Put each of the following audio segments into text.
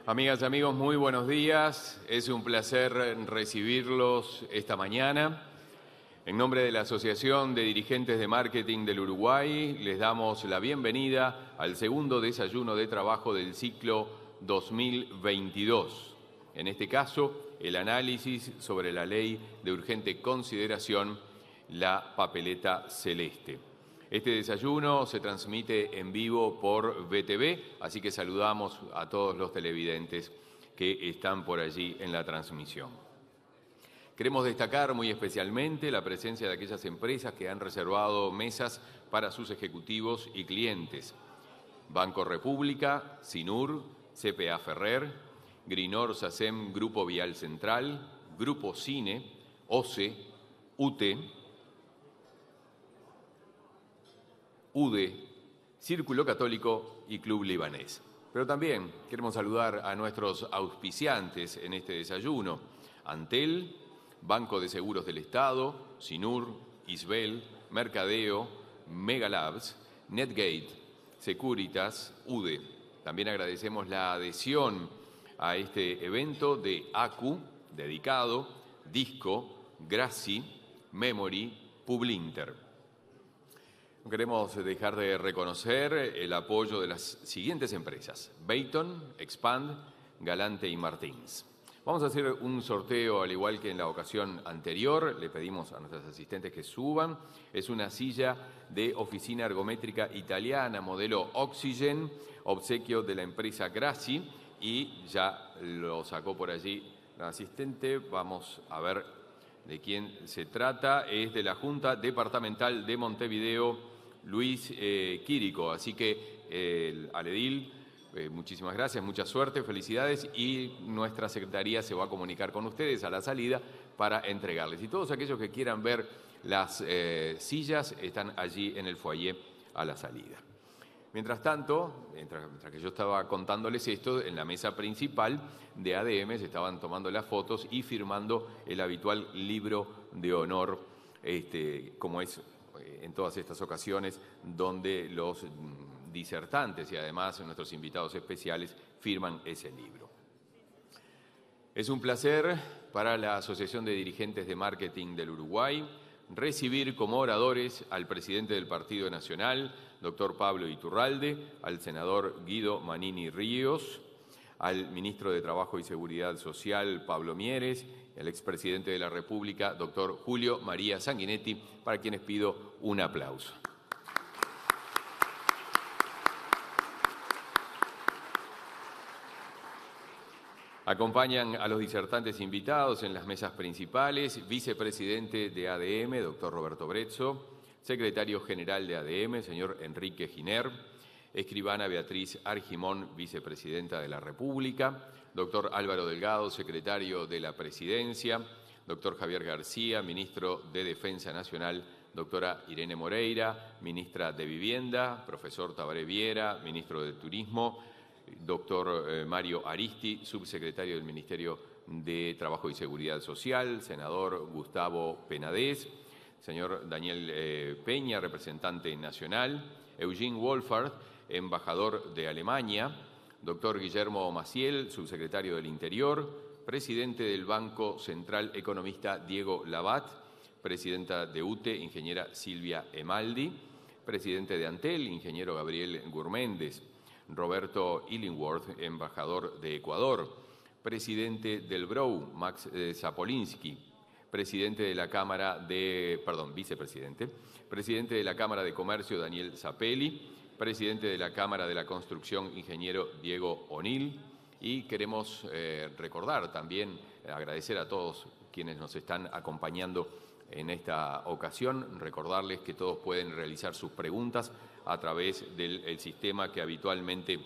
Amigas y amigos, muy buenos días. Es un placer recibirlos esta mañana. En nombre de la Asociación de Dirigentes de Marketing del Uruguay, les damos la bienvenida al segundo desayuno de trabajo del ciclo 2022. En este caso, el análisis sobre la ley de urgente consideración, la papeleta celeste. Este desayuno se transmite en vivo por VTV, así que saludamos a todos los televidentes que están por allí en la transmisión. Queremos destacar muy especialmente la presencia de aquellas empresas que han reservado mesas para sus ejecutivos y clientes. Banco República, Sinur, CPA Ferrer, Grinor SACEM Grupo Vial Central, Grupo Cine, OCE, UTE, UDE, Círculo Católico y Club Libanés. Pero también queremos saludar a nuestros auspiciantes en este desayuno: Antel, Banco de Seguros del Estado, Sinur, Isbel, Mercadeo, Megalabs, Netgate, Securitas, UDE. También agradecemos la adhesión a este evento de ACU, Dedicado, Disco, Graci, Memory, Publinter. No queremos dejar de reconocer el apoyo de las siguientes empresas: Bayton, Expand, Galante y Martins. Vamos a hacer un sorteo al igual que en la ocasión anterior. Le pedimos a nuestros asistentes que suban. Es una silla de oficina ergométrica italiana, modelo Oxygen, obsequio de la empresa Graci, y ya lo sacó por allí la asistente. Vamos a ver de quién se trata. Es de la Junta Departamental de Montevideo, Luis Quirico. Así que al edil, muchísimas gracias, mucha suerte, felicidades, y nuestra secretaría se va a comunicar con ustedes a la salida para entregarles. Y todos aquellos que quieran ver las sillas están allí en el foyer a la salida. Mientras tanto, mientras que yo estaba contándoles esto, en la mesa principal de ADM se estaban tomando las fotos y firmando el habitual libro de honor, como es en todas estas ocasiones, donde los disertantes y además nuestros invitados especiales firman ese libro. Es un placer para la Asociación de Dirigentes de Marketing del Uruguay recibir como oradores al presidente del Partido Nacional, doctor Pablo Iturralde, al senador Guido Manini Ríos, al ministro de Trabajo y Seguridad Social, Pablo Mieres, y al expresidente de la República, doctor Julio María Sanguinetti, para quienes pido un aplauso. Acompañan a los disertantes invitados en las mesas principales: vicepresidente de ADM, doctor Roberto Brezzo; secretario general de ADM, señor Enrique Giner; escribana Beatriz Argimón, vicepresidenta de la República; doctor Álvaro Delgado, secretario de la Presidencia; doctor Javier García, ministro de Defensa Nacional; doctora Irene Moreira, ministra de Vivienda; profesor Tabaré Viera, ministro de Turismo; doctor Mario Aristi, subsecretario del Ministerio de Trabajo y Seguridad Social; senador Gustavo Penades; señor Daniel Peña, representante nacional; Eugene Wolfart, embajador de Alemania; doctor Guillermo Maciel, subsecretario del Interior; presidente del Banco Central, economista Diego Labat; presidenta de UTE, ingeniera Silvia Emaldi; presidente de Antel, ingeniero Gabriel Gurméndez; Roberto Illingworth, embajador de Ecuador; presidente del BROU, Max Zapolinsky; presidente de la Cámara de, vicepresidente, presidente de la Cámara de Comercio, Daniel Zapelli; presidente de la Cámara de la Construcción, ingeniero Diego O'Neill. Y queremos recordar también, agradecer a todos quienes nos están acompañando en esta ocasión, recordarles que todos pueden realizar sus preguntas a través del sistema que habitualmente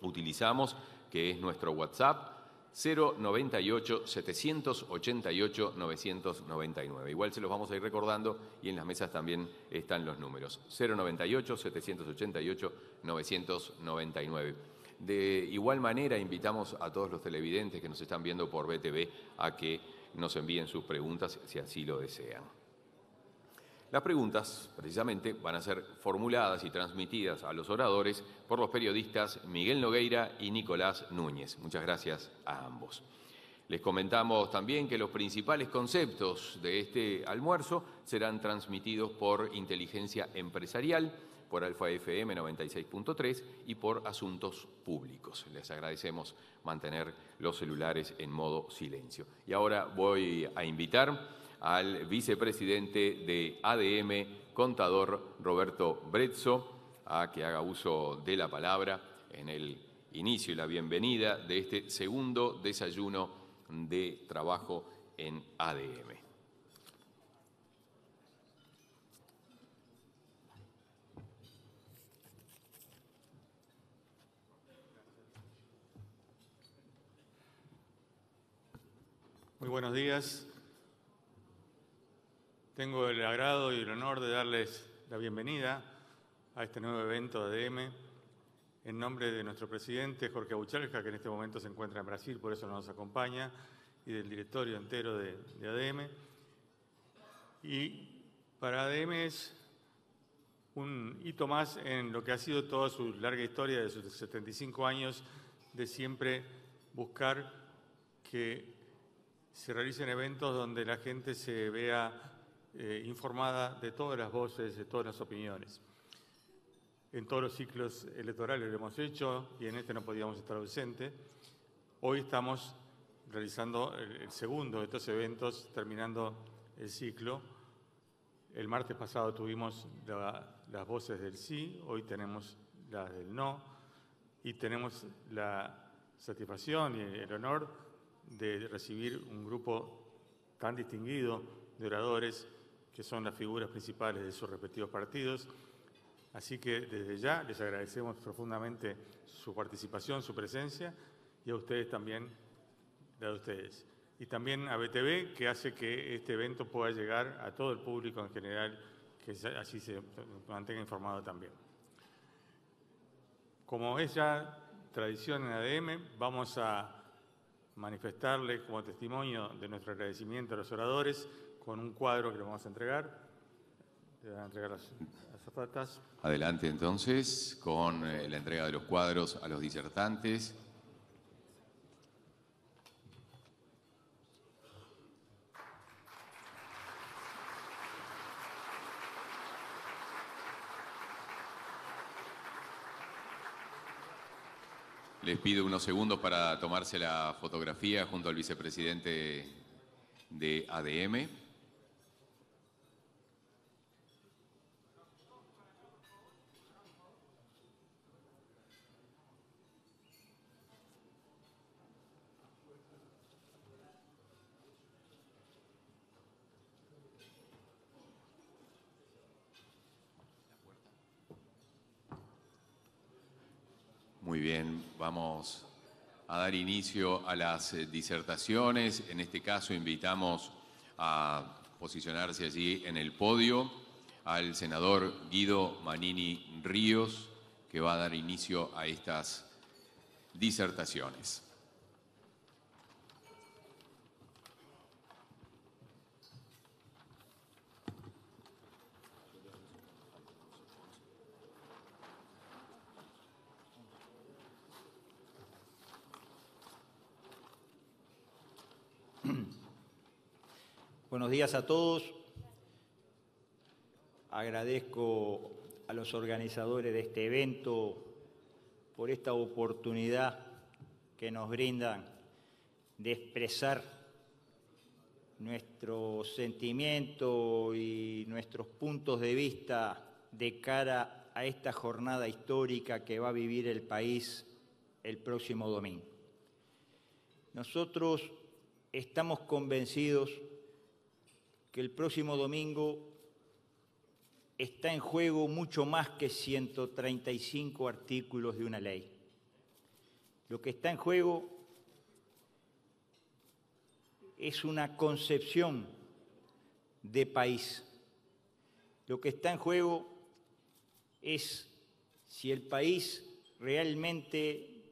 utilizamos, que es nuestro WhatsApp, 098-788-999. Igual se los vamos a ir recordando y en las mesas también están los números. 098-788-999. De igual manera, invitamos a todos los televidentes que nos están viendo por VTV a que nos envíen sus preguntas si así lo desean. Las preguntas, precisamente, van a ser formuladas y transmitidas a los oradores por los periodistas Miguel Nogueira y Nicolás Núñez. Muchas gracias a ambos. Les comentamos también que los principales conceptos de este almuerzo serán transmitidos por Inteligencia Empresarial, por Alfa FM 96.3 y por Asuntos Públicos. Les agradecemos mantener los celulares en modo silencio. Y ahora voy a invitar al vicepresidente de ADM, contador Roberto Brezzo, a que haga uso de la palabra en el inicio y la bienvenida de este segundo desayuno de trabajo en ADM. Muy buenos días. Tengo el agrado y el honor de darles la bienvenida a este nuevo evento de ADM en nombre de nuestro presidente Jorge Abuchalca, que en este momento se encuentra en Brasil, por eso no nos acompaña, y del directorio entero de ADM. Y para ADM es un hito más en lo que ha sido toda su larga historia de sus 75 años de siempre buscar que se realicen eventos donde la gente se vea informada de todas las voces, de todas las opiniones. En todos los ciclos electorales lo hemos hecho y en este no podíamos estar ausentes. Hoy estamos realizando el segundo de estos eventos, terminando el ciclo. El martes pasado tuvimos las voces del sí, hoy tenemos las del no y tenemos la satisfacción y el honor de recibir un grupo tan distinguido de oradores que son las figuras principales de sus respectivos partidos. Así que desde ya les agradecemos profundamente su participación, su presencia y a ustedes también, la de ustedes. Y también a BTV, que hace que este evento pueda llegar a todo el público en general, que así se mantenga informado también. Como es ya tradición en ADM, vamos a manifestarles como testimonio de nuestro agradecimiento a los oradores con un cuadro que le vamos a entregar. Le van a entregar las azafatas. Adelante entonces con la entrega de los cuadros a los disertantes. Les pido unos segundos para tomarse la fotografía junto al vicepresidente de ADM. Muy bien, vamos a dar inicio a las disertaciones. En este caso invitamos a posicionarse allí en el podio al senador Guido Manini Ríos, que va a dar inicio a estas disertaciones. Buenos días a todos. Agradezco a los organizadores de este evento por esta oportunidad que nos brindan de expresar nuestro sentimiento y nuestros puntos de vista de cara a esta jornada histórica que va a vivir el país el próximo domingo. Nosotros estamos convencidos que el próximo domingo está en juego mucho más que 135 artículos de una ley. Lo que está en juego es una concepción de país. Lo que está en juego es si el país realmente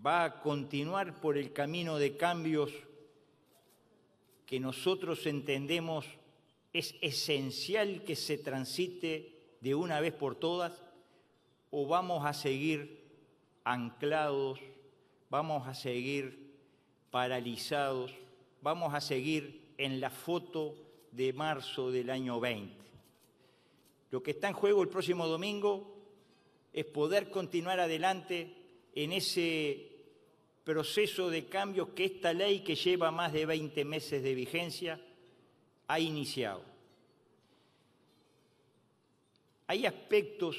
va a continuar por el camino de cambios que nosotros entendemos ¿Es esencial que se transite de una vez por todas o vamos a seguir anclados, vamos a seguir paralizados, vamos a seguir en la foto de marzo del año 20? Lo que está en juego el próximo domingo es poder continuar adelante en ese proceso de cambios que esta ley, que lleva más de 20 meses de vigencia, ha iniciado. Hay aspectos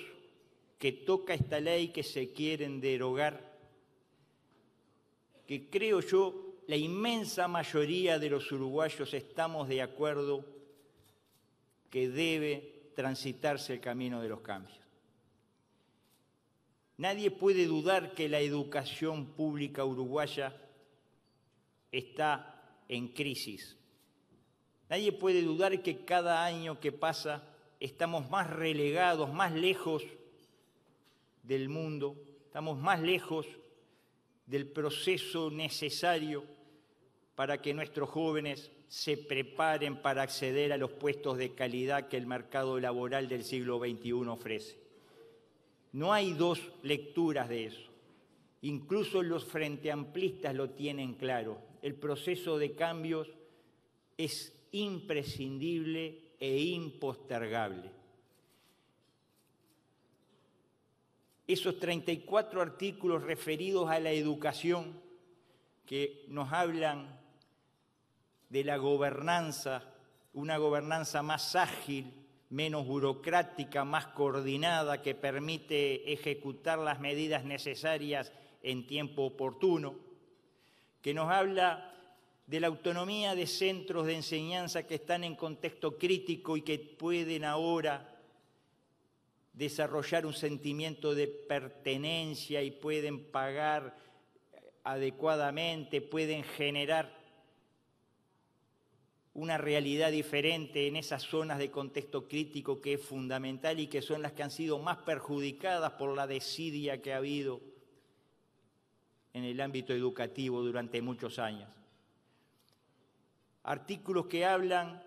que toca esta ley que se quieren derogar, que creo yo, la inmensa mayoría de los uruguayos estamos de acuerdo que debe transitarse el camino de los cambios. Nadie puede dudar que la educación pública uruguaya está en crisis. Nadie puede dudar que cada año que pasa estamos más relegados, más lejos del mundo, estamos más lejos del proceso necesario para que nuestros jóvenes se preparen para acceder a los puestos de calidad que el mercado laboral del siglo XXI ofrece. No hay dos lecturas de eso. Incluso los frenteamplistas lo tienen claro. El proceso de cambios es imprescindible e impostergable. Esos 34 artículos referidos a la educación que nos hablan de la gobernanza, una gobernanza más ágil, menos burocrática, más coordinada, que permite ejecutar las medidas necesarias en tiempo oportuno, que nos habla de la autonomía de centros de enseñanza que están en contexto crítico y que pueden ahora desarrollar un sentimiento de pertenencia y pueden pagar adecuadamente, pueden generar una realidad diferente en esas zonas de contexto crítico que es fundamental y que son las que han sido más perjudicadas por la desidia que ha habido en el ámbito educativo durante muchos años. Artículos que hablan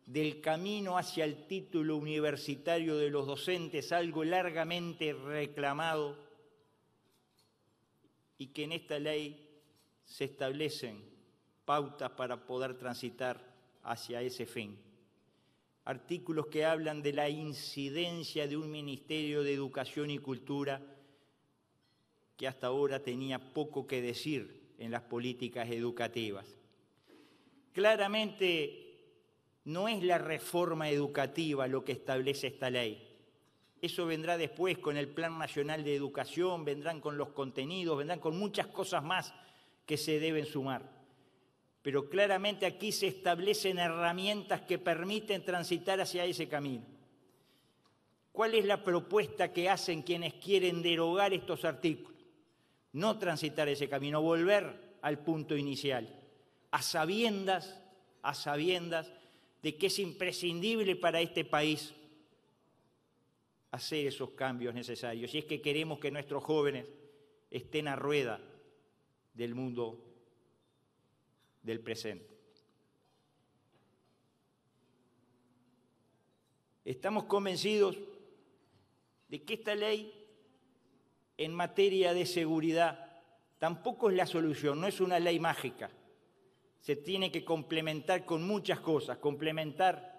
del camino hacia el título universitario de los docentes, algo largamente reclamado, y que en esta ley se establecen pautas para poder transitar hacia ese fin. Artículos que hablan de la incidencia de un Ministerio de Educación y Cultura que hasta ahora tenía poco que decir en las políticas educativas. Claramente no es la reforma educativa lo que establece esta ley. Eso vendrá después con el Plan Nacional de Educación, vendrán con los contenidos, vendrán con muchas cosas más que se deben sumar. Pero claramente aquí se establecen herramientas que permiten transitar hacia ese camino. ¿Cuál es la propuesta que hacen quienes quieren derogar estos artículos? No transitar ese camino, volver al punto inicial, a sabiendas de que es imprescindible para este país hacer esos cambios necesarios. Si es que queremos que nuestros jóvenes estén a rueda del mundo del presente. Estamos convencidos de que esta ley en materia de seguridad tampoco es la solución, no es una ley mágica. Se tiene que complementar con muchas cosas, complementar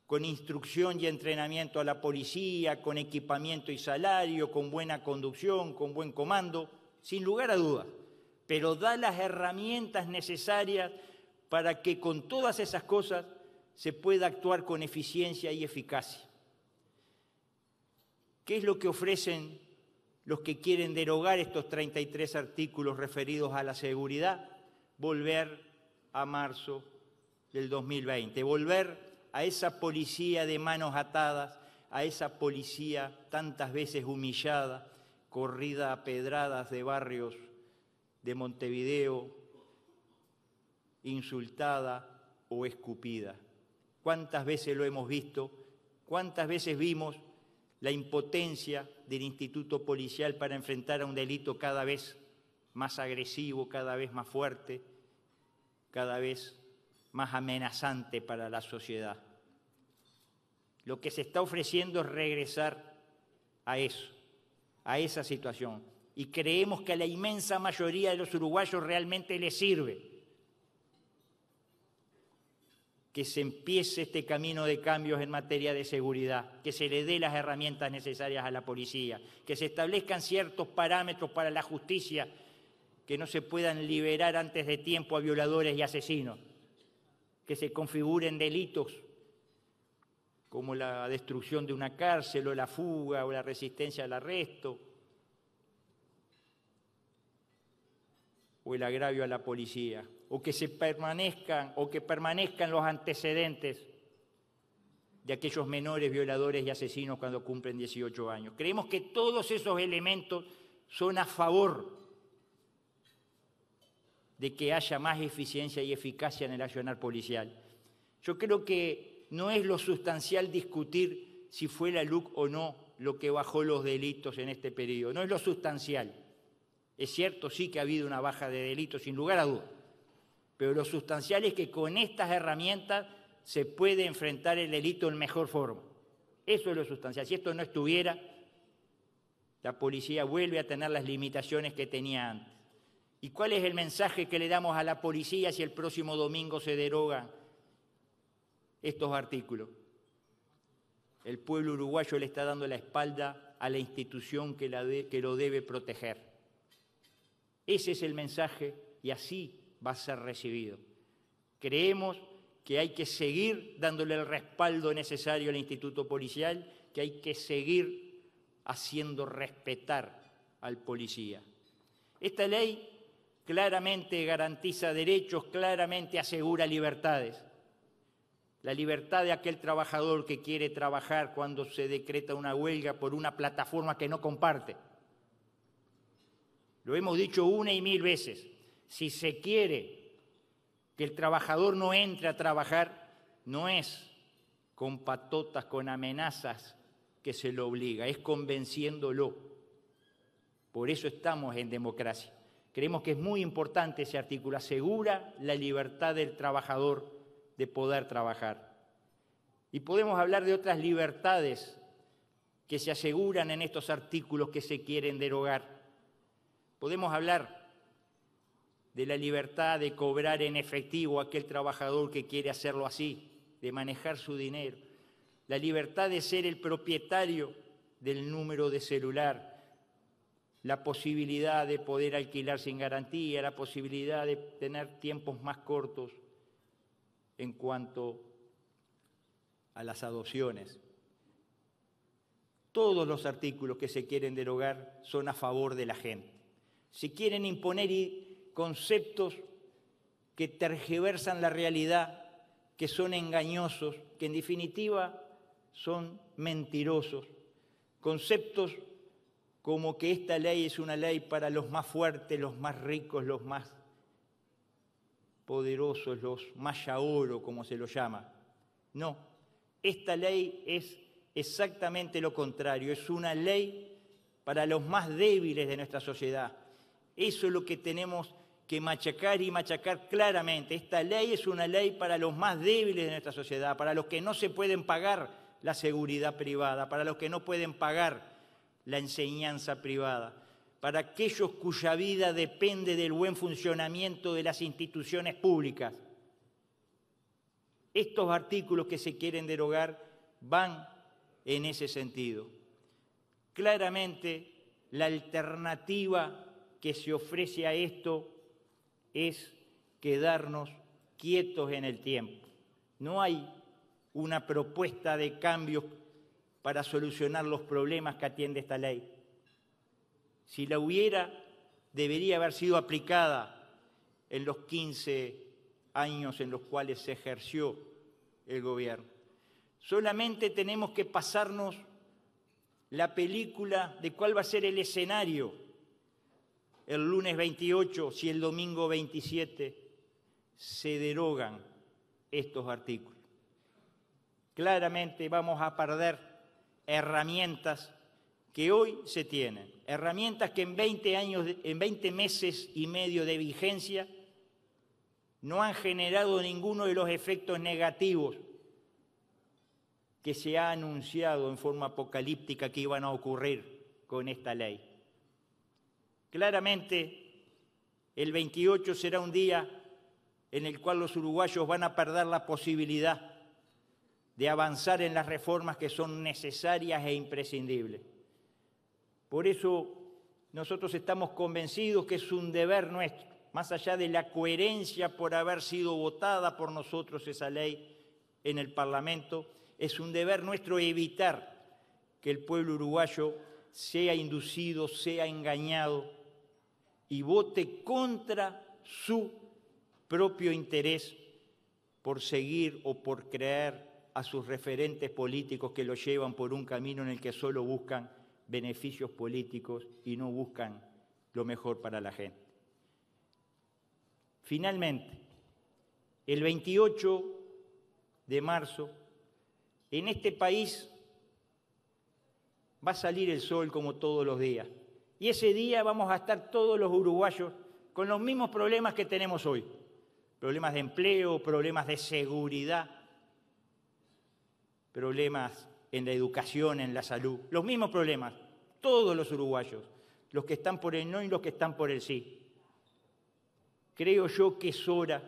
con instrucción y entrenamiento a la policía, con equipamiento y salario, con buena conducción, con buen comando, sin lugar a dudas. Pero da las herramientas necesarias para que con todas esas cosas se pueda actuar con eficiencia y eficacia. ¿Qué es lo que ofrecen los que quieren derogar estos 33 artículos referidos a la seguridad? Volver a marzo del 2020, volver a esa policía de manos atadas, a esa policía tantas veces humillada, corrida a pedradas de barrios de Montevideo, insultada o escupida. ¿Cuántas veces lo hemos visto? ¿Cuántas veces vimos la impotencia del instituto policial para enfrentar a un delito cada vez más agresivo, cada vez más fuerte, cada vez más amenazante para la sociedad? Lo que se está ofreciendo es regresar a eso, a esa situación. Y creemos que a la inmensa mayoría de los uruguayos realmente les sirve que se empiece este camino de cambios en materia de seguridad, que se le dé las herramientas necesarias a la policía, que se establezcan ciertos parámetros para la justicia, que no se puedan liberar antes de tiempo a violadores y asesinos, que se configuren delitos como la destrucción de una cárcel o la fuga o la resistencia al arresto o el agravio a la policía, o que permanezcan los antecedentes de aquellos menores violadores y asesinos cuando cumplen 18 años. Creemos que todos esos elementos son a favor de que haya más eficiencia y eficacia en el accionar policial. Yo creo que no es lo sustancial discutir si fue la LUC o no lo que bajó los delitos en este periodo, no es lo sustancial. Es cierto, sí que ha habido una baja de delitos, sin lugar a dudas, pero lo sustancial es que con estas herramientas se puede enfrentar el delito en mejor forma. Eso es lo sustancial. Si esto no estuviera, la policía vuelve a tener las limitaciones que tenía antes. ¿Y cuál es el mensaje que le damos a la policía si el próximo domingo se derogan estos artículos? El pueblo uruguayo le está dando la espalda a la institución que lo debe proteger. Ese es el mensaje y así va a ser recibido. Creemos que hay que seguir dándole el respaldo necesario al Instituto Policial, que hay que seguir haciendo respetar al policía. Esta ley claramente garantiza derechos, claramente asegura libertades. La libertad de aquel trabajador que quiere trabajar cuando se decreta una huelga por una plataforma que no comparte. Lo hemos dicho una y mil veces. Si se quiere que el trabajador no entre a trabajar, no es con patotas, con amenazas que se lo obliga, es convenciéndolo. Por eso estamos en democracia. Creemos que es muy importante ese artículo, asegura la libertad del trabajador de poder trabajar. Y podemos hablar de otras libertades que se aseguran en estos artículos que se quieren derogar. Podemos hablar de la libertad de cobrar en efectivo a aquel trabajador que quiere hacerlo así, de manejar su dinero. La libertad de ser el propietario del número de celular, la posibilidad de poder alquilar sin garantía, la posibilidad de tener tiempos más cortos en cuanto a las adopciones. Todos los artículos que se quieren derogar son a favor de la gente. Se quieren imponer conceptos que tergiversan la realidad, que son engañosos, que en definitiva son mentirosos. Conceptos como que esta ley es una ley para los más fuertes, los más ricos, los más poderosos, los más yaoro, como se lo llama. No, esta ley es exactamente lo contrario, es una ley para los más débiles de nuestra sociedad. Eso es lo que tenemos que machacar y machacar claramente. Esta ley es una ley para los más débiles de nuestra sociedad, para los que no se pueden pagar la seguridad privada, para los que no pueden pagar la enseñanza privada, para aquellos cuya vida depende del buen funcionamiento de las instituciones públicas. Estos artículos que se quieren derogar van en ese sentido. Claramente, la alternativa que se ofrece a esto es quedarnos quietos en el tiempo. No hay una propuesta de cambios para solucionar los problemas que atiende esta ley. Si la hubiera, debería haber sido aplicada en los 15 años en los cuales se ejerció el gobierno. Solamente tenemos que pasarnos la película de cuál va a ser el escenario el lunes 28, si el domingo 27 se derogan estos artículos. Claramente vamos a perder herramientas que hoy se tienen, herramientas que en 20 meses y medio de vigencia no han generado ninguno de los efectos negativos que se ha anunciado en forma apocalíptica que iban a ocurrir con esta ley. Claramente, el 28 será un día en el cual los uruguayos van a perder la posibilidad de avanzar en las reformas que son necesarias e imprescindibles. Por eso nosotros estamos convencidos que es un deber nuestro, más allá de la coherencia por haber sido votada por nosotros esa ley en el Parlamento, es un deber nuestro evitar que el pueblo uruguayo sea inducido, sea engañado y vote contra su propio interés por seguir o por creer a sus referentes políticos que lo llevan por un camino en el que solo buscan beneficios políticos y no buscan lo mejor para la gente. Finalmente, el 28 de marzo, en este país va a salir el sol como todos los días. Y ese día vamos a estar todos los uruguayos con los mismos problemas que tenemos hoy. Problemas de empleo, problemas de seguridad, problemas en la educación, en la salud. Los mismos problemas, todos los uruguayos, los que están por el no y los que están por el sí. Creo yo que es hora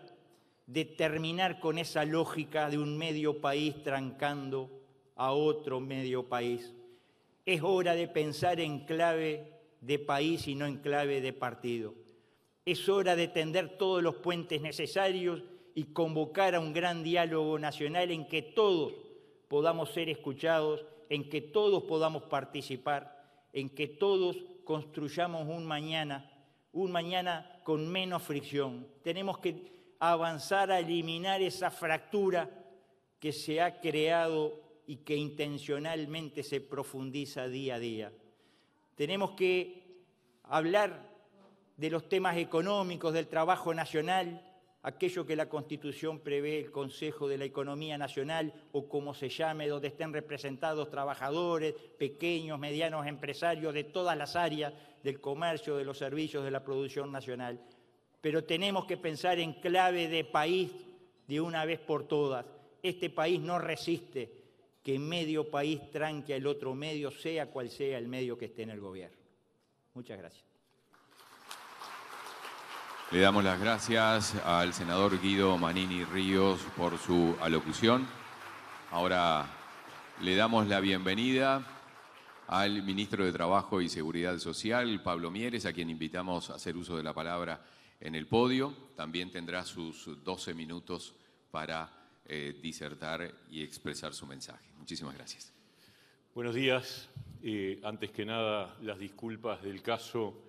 de terminar con esa lógica de un medio país trancando a otro medio país. Es hora de pensar en clave de país y no en clave de partido. Es hora de tender todos los puentes necesarios y convocar a un gran diálogo nacional en que todos podamos ser escuchados, en que todos podamos participar, en que todos construyamos un mañana con menos fricción. Tenemos que avanzar a eliminar esa fractura que se ha creado y que intencionalmente se profundiza día a día. Tenemos que hablar de los temas económicos, del trabajo nacional, aquello que la Constitución prevé, el Consejo de la Economía Nacional, o como se llame, donde estén representados trabajadores, pequeños, medianos empresarios de todas las áreas del comercio, de los servicios, de la producción nacional. Pero tenemos que pensar en clave de país de una vez por todas. Este país no resiste que medio país tranque al otro medio, sea cual sea el medio que esté en el gobierno. Muchas gracias. Le damos las gracias al senador Guido Manini Ríos por su alocución. Ahora le damos la bienvenida al ministro de Trabajo y Seguridad Social, Pablo Mieres, a quien invitamos a hacer uso de la palabra en el podio. También tendrá sus 12 minutos para disertar y expresar su mensaje. Muchísimas gracias. Buenos días. Antes que nada, las disculpas del caso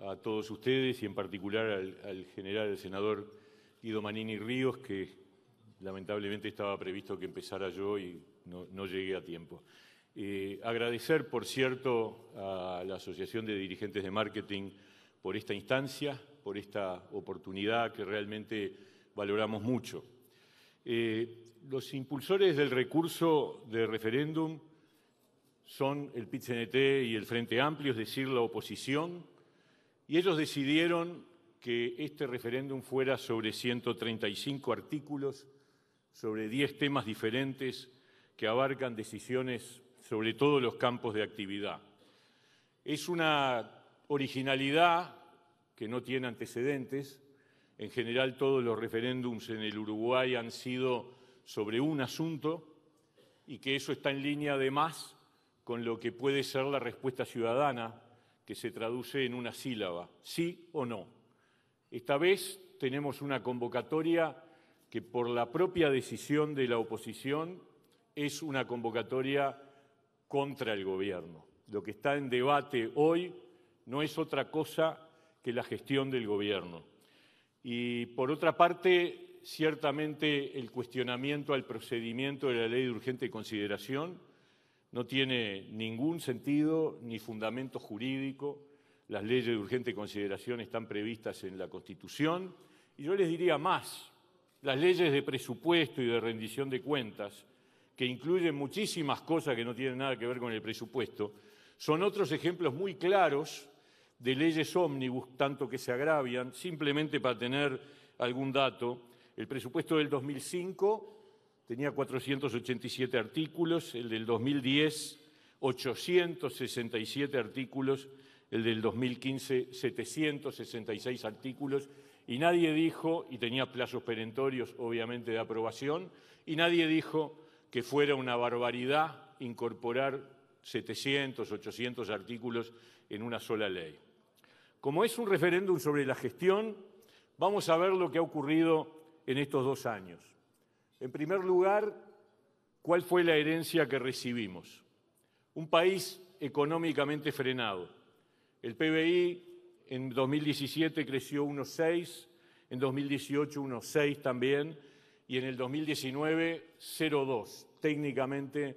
a todos ustedes y en particular al general, el senador Guido Manini Ríos, que lamentablemente estaba previsto que empezara yo y no llegué a tiempo. Agradecer, por cierto, a la Asociación de Dirigentes de Marketing por esta instancia, por esta oportunidad que realmente valoramos mucho. Los impulsores del recurso de referéndum son el PIT-CNT y el Frente Amplio, es decir, la oposición, y ellos decidieron que este referéndum fuera sobre 135 artículos, sobre 10 temas diferentes que abarcan decisiones sobre todos los campos de actividad. Es una originalidad que no tiene antecedentes. En general, todos los referéndums en el Uruguay han sido sobre un asunto y que eso está en línea además con lo que puede ser la respuesta ciudadana, que se traduce en una sílaba, sí o no. Esta vez tenemos una convocatoria que por la propia decisión de la oposición es una convocatoria contra el gobierno. Lo que está en debate hoy no es otra cosa que la gestión del gobierno. Y por otra parte, ciertamente el cuestionamiento al procedimiento de la ley de urgente consideración no tiene ningún sentido ni fundamento jurídico. Las leyes de urgente consideración están previstas en la Constitución. Y yo les diría más, las leyes de presupuesto y de rendición de cuentas, que incluyen muchísimas cosas que no tienen nada que ver con el presupuesto, son otros ejemplos muy claros de leyes ómnibus, tanto que se agravian. Simplemente para tener algún dato, el presupuesto del 2005 tenía 487 artículos, el del 2010 867 artículos, el del 2015 766 artículos, y nadie dijo, y tenía plazos perentorios obviamente de aprobación, y nadie dijo que fuera una barbaridad incorporar 700, 800 artículos en una sola ley. Como es un referéndum sobre la gestión, vamos a ver lo que ha ocurrido en estos 2 años. En primer lugar, ¿cuál fue la herencia que recibimos? Un país económicamente frenado. El PBI en 2017 creció 1,6, en 2018 1,6 también, y en el 2019 0,2, técnicamente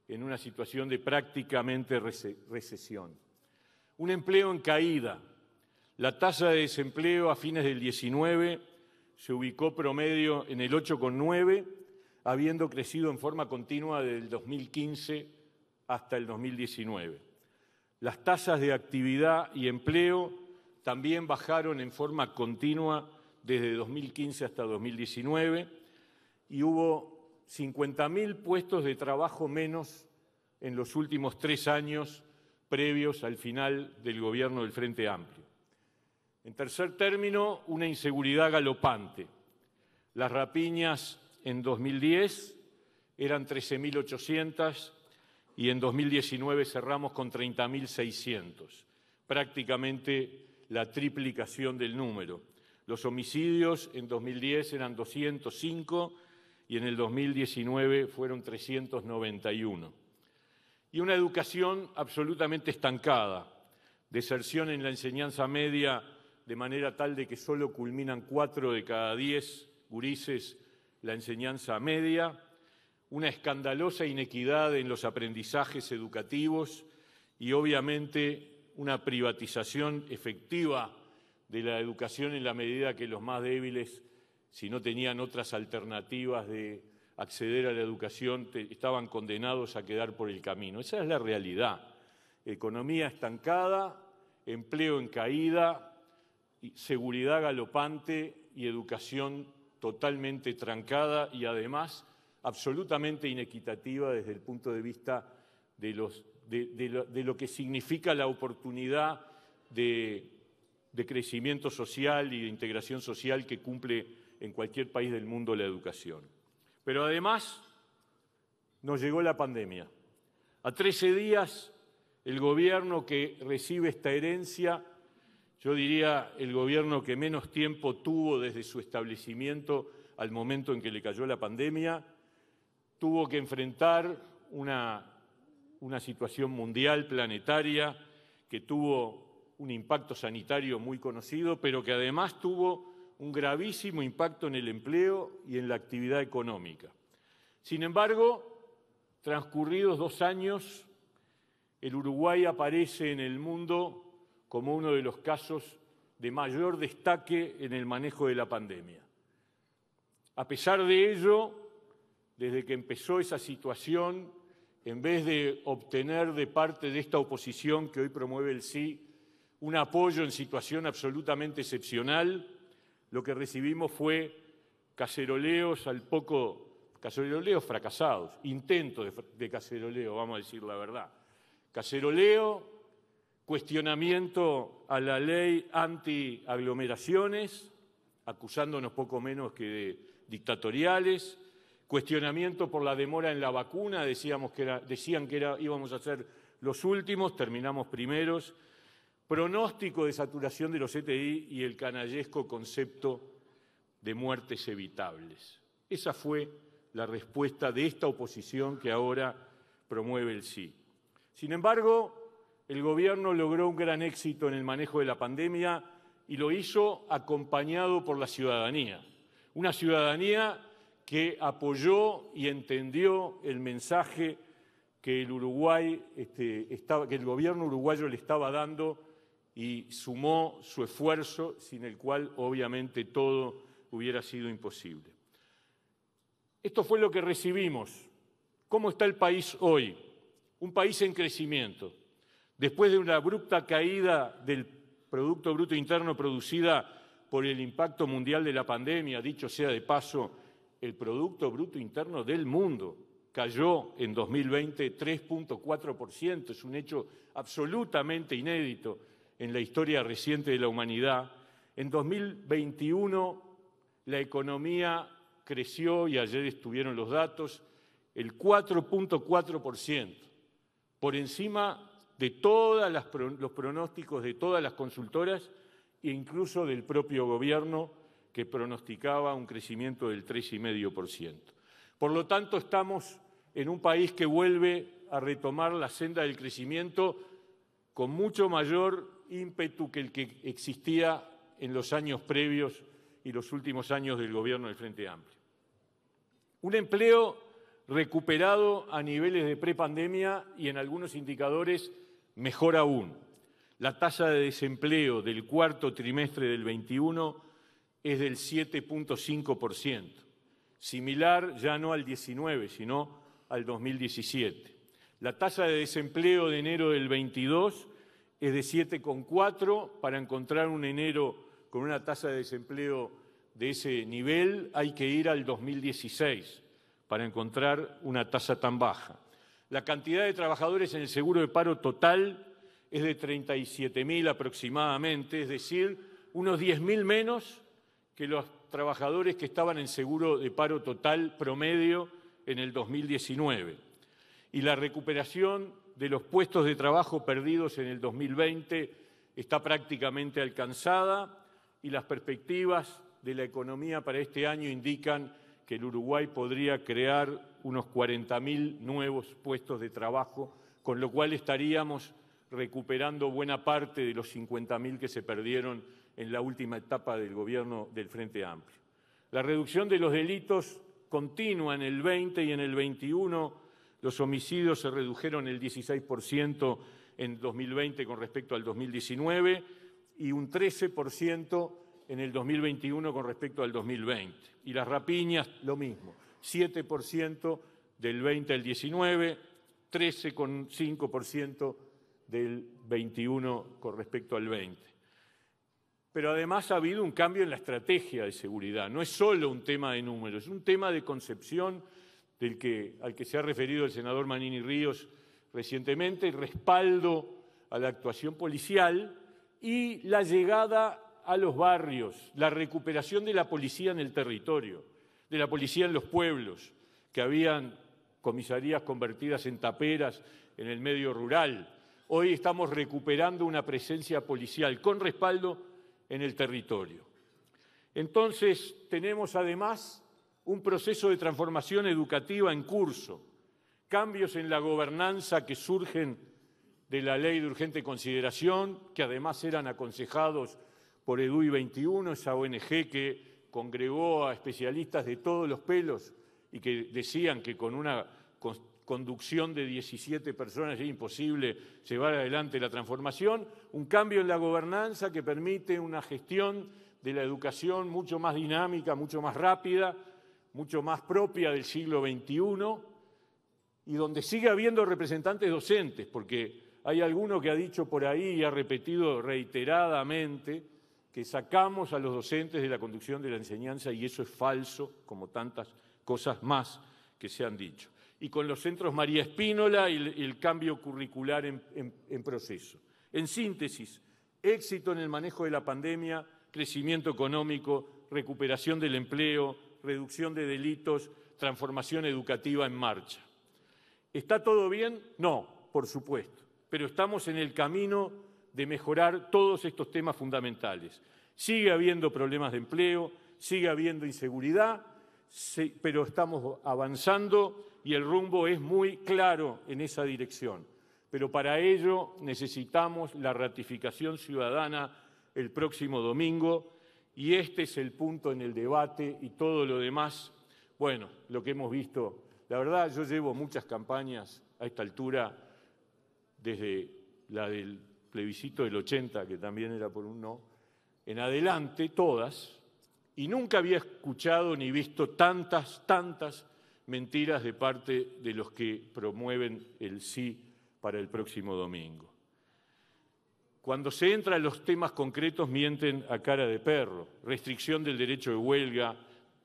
en una situación de prácticamente recesión. Un empleo en caída. La tasa de desempleo a fines del 19 se ubicó promedio en el 8,9, habiendo crecido en forma continua desde el 2015 hasta el 2019. Las tasas de actividad y empleo también bajaron en forma continua desde 2015 hasta 2019 y hubo 50.000 puestos de trabajo menos en los últimos 3 años previos al final del gobierno del Frente Amplio. En tercer término, una inseguridad galopante. Las rapiñas en 2010 eran 13.800 y en 2019 cerramos con 30.600, prácticamente la triplicación del número. Los homicidios en 2010 eran 205 y en el 2019 fueron 391. Y una educación absolutamente estancada, deserción en la enseñanza media de manera tal de que solo culminan 4 de cada 10 gurises la enseñanza media, una escandalosa inequidad en los aprendizajes educativos y obviamente una privatización efectiva de la educación en la medida que los más débiles, si no tenían otras alternativas de acceder a la educación, estaban condenados a quedar por el camino. Esa es la realidad. Economía estancada, empleo en caída, seguridad galopante y educación totalmente trancada y además absolutamente inequitativa desde el punto de vista de lo que significa la oportunidad de crecimiento social y de integración social que cumple en cualquier país del mundo la educación. Pero además nos llegó la pandemia. A 13 días, el gobierno que recibe esta herencia, yo diría el gobierno que menos tiempo tuvo desde su establecimiento al momento en que le cayó la pandemia, tuvo que enfrentar una situación mundial, planetaria, que tuvo un impacto sanitario muy conocido, pero que además tuvo un gravísimo impacto en el empleo y en la actividad económica. Sin embargo, transcurridos 2 años, el Uruguay aparece en el mundo como uno de los casos de mayor destaque en el manejo de la pandemia. A pesar de ello, desde que empezó esa situación, en vez de obtener de parte de esta oposición que hoy promueve el sí un apoyo en situación absolutamente excepcional, lo que recibimos fue caceroleos caceroleos fracasados, intentos de caceroleo, vamos a decir la verdad. Caceroleo, cuestionamiento a la ley anti-aglomeraciones, acusándonos poco menos que de dictatoriales, cuestionamiento por la demora en la vacuna, decían que íbamos a ser los últimos, terminamos primeros, pronóstico de saturación de los CTI y el canallesco concepto de muertes evitables. Esa fue la respuesta de esta oposición que ahora promueve el sí. Sin embargo, el gobierno logró un gran éxito en el manejo de la pandemia y lo hizo acompañado por la ciudadanía. Una ciudadanía que apoyó y entendió el mensaje que el gobierno uruguayo le estaba dando y sumó su esfuerzo, sin el cual obviamente todo hubiera sido imposible. Esto fue lo que recibimos. ¿Cómo está el país hoy? Un país en crecimiento. Después de una abrupta caída del Producto Bruto Interno producida por el impacto mundial de la pandemia, dicho sea de paso, el Producto Bruto Interno del mundo cayó en 2020 3.4%, es un hecho absolutamente inédito en la historia reciente de la humanidad. En 2021 la economía creció, y ayer estuvieron los datos, el 4.4%, por encima de todos los pronósticos de todas las consultoras e incluso del propio gobierno, que pronosticaba un crecimiento del 3,5%. Por lo tanto, estamos en un país que vuelve a retomar la senda del crecimiento con mucho mayor ímpetu que el que existía en los años previos y los últimos años del gobierno del Frente Amplio. Un empleo recuperado a niveles de prepandemia y en algunos indicadores mejor aún. La tasa de desempleo del cuarto trimestre del 21 es del 7.5%, similar ya no al 19, sino al 2017. La tasa de desempleo de enero del 22 es de 7,4. Para encontrar un enero con una tasa de desempleo de ese nivel hay que ir al 2016 para encontrar una tasa tan baja. La cantidad de trabajadores en el seguro de paro total es de 37.000 aproximadamente, es decir, unos 10.000 menos que los trabajadores que estaban en seguro de paro total promedio en el 2019. Y la recuperación de los puestos de trabajo perdidos en el 2020 está prácticamente alcanzada, y las perspectivas de la economía para este año indican que el Uruguay podría crear unos 40.000 nuevos puestos de trabajo, con lo cual estaríamos recuperando buena parte de los 50.000 que se perdieron en la última etapa del gobierno del Frente Amplio. La reducción de los delitos continúa en el 20 y en el 21. Los homicidios se redujeron el 16% en 2020 con respecto al 2019 y un 13% en el 2021 con respecto al 2020. Y las rapiñas, lo mismo, 7% del 20 al 19, 13,5% del 21 con respecto al 20. Pero además ha habido un cambio en la estrategia de seguridad. No es solo un tema de números, es un tema de concepción al que se ha referido el senador Manini Ríos recientemente, el respaldo a la actuación policial y la llegada a los barrios, la recuperación de la policía en el territorio, de la policía en los pueblos, que habían comisarías convertidas en taperas en el medio rural. Hoy estamos recuperando una presencia policial con respaldo en el territorio. Entonces, tenemos además un proceso de transformación educativa en curso, cambios en la gobernanza que surgen de la Ley de Urgente Consideración, que además eran aconsejados por EDUI 21, esa ONG que congregó a especialistas de todos los pelos y que decían que con una conducción de 17 personas es imposible llevar adelante la transformación, un cambio en la gobernanza que permite una gestión de la educación mucho más dinámica, mucho más rápida, mucho más propia del siglo XXI, y donde sigue habiendo representantes docentes, porque hay alguno que ha dicho por ahí y ha repetido reiteradamente que sacamos a los docentes de la conducción de la enseñanza, y eso es falso, como tantas cosas más que se han dicho. Y con los centros María Espínola y el cambio curricular en proceso. En síntesis, éxito en el manejo de la pandemia, crecimiento económico, recuperación del empleo, reducción de delitos, transformación educativa en marcha. ¿Está todo bien? No, por supuesto, pero estamos en el camino de mejorar todos estos temas fundamentales. Sigue habiendo problemas de empleo, sigue habiendo inseguridad, pero estamos avanzando y el rumbo es muy claro en esa dirección. Pero para ello necesitamos la ratificación ciudadana el próximo domingo, y este es el punto en el debate, y todo lo demás, bueno, lo que hemos visto. La verdad, yo llevo muchas campañas a esta altura, desde la del plebiscito del 80, que también era por un no, en adelante, todas, y nunca había escuchado ni visto tantas mentiras de parte de los que promueven el sí para el próximo domingo. Cuando se entra en los temas concretos mienten a cara de perro. Restricción del derecho de huelga,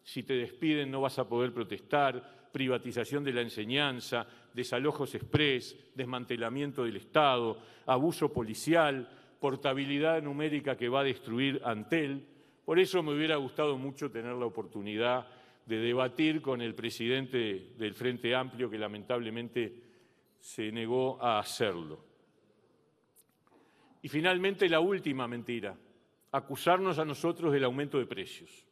si te despiden no vas a poder protestar, privatización de la enseñanza, desalojos express, desmantelamiento del Estado, abuso policial, portabilidad numérica que va a destruir Antel. Por eso me hubiera gustado mucho tener la oportunidad de debatir con el presidente del Frente Amplio, que lamentablemente se negó a hacerlo. Y finalmente la última mentira, acusarnos a nosotros del aumento de precios.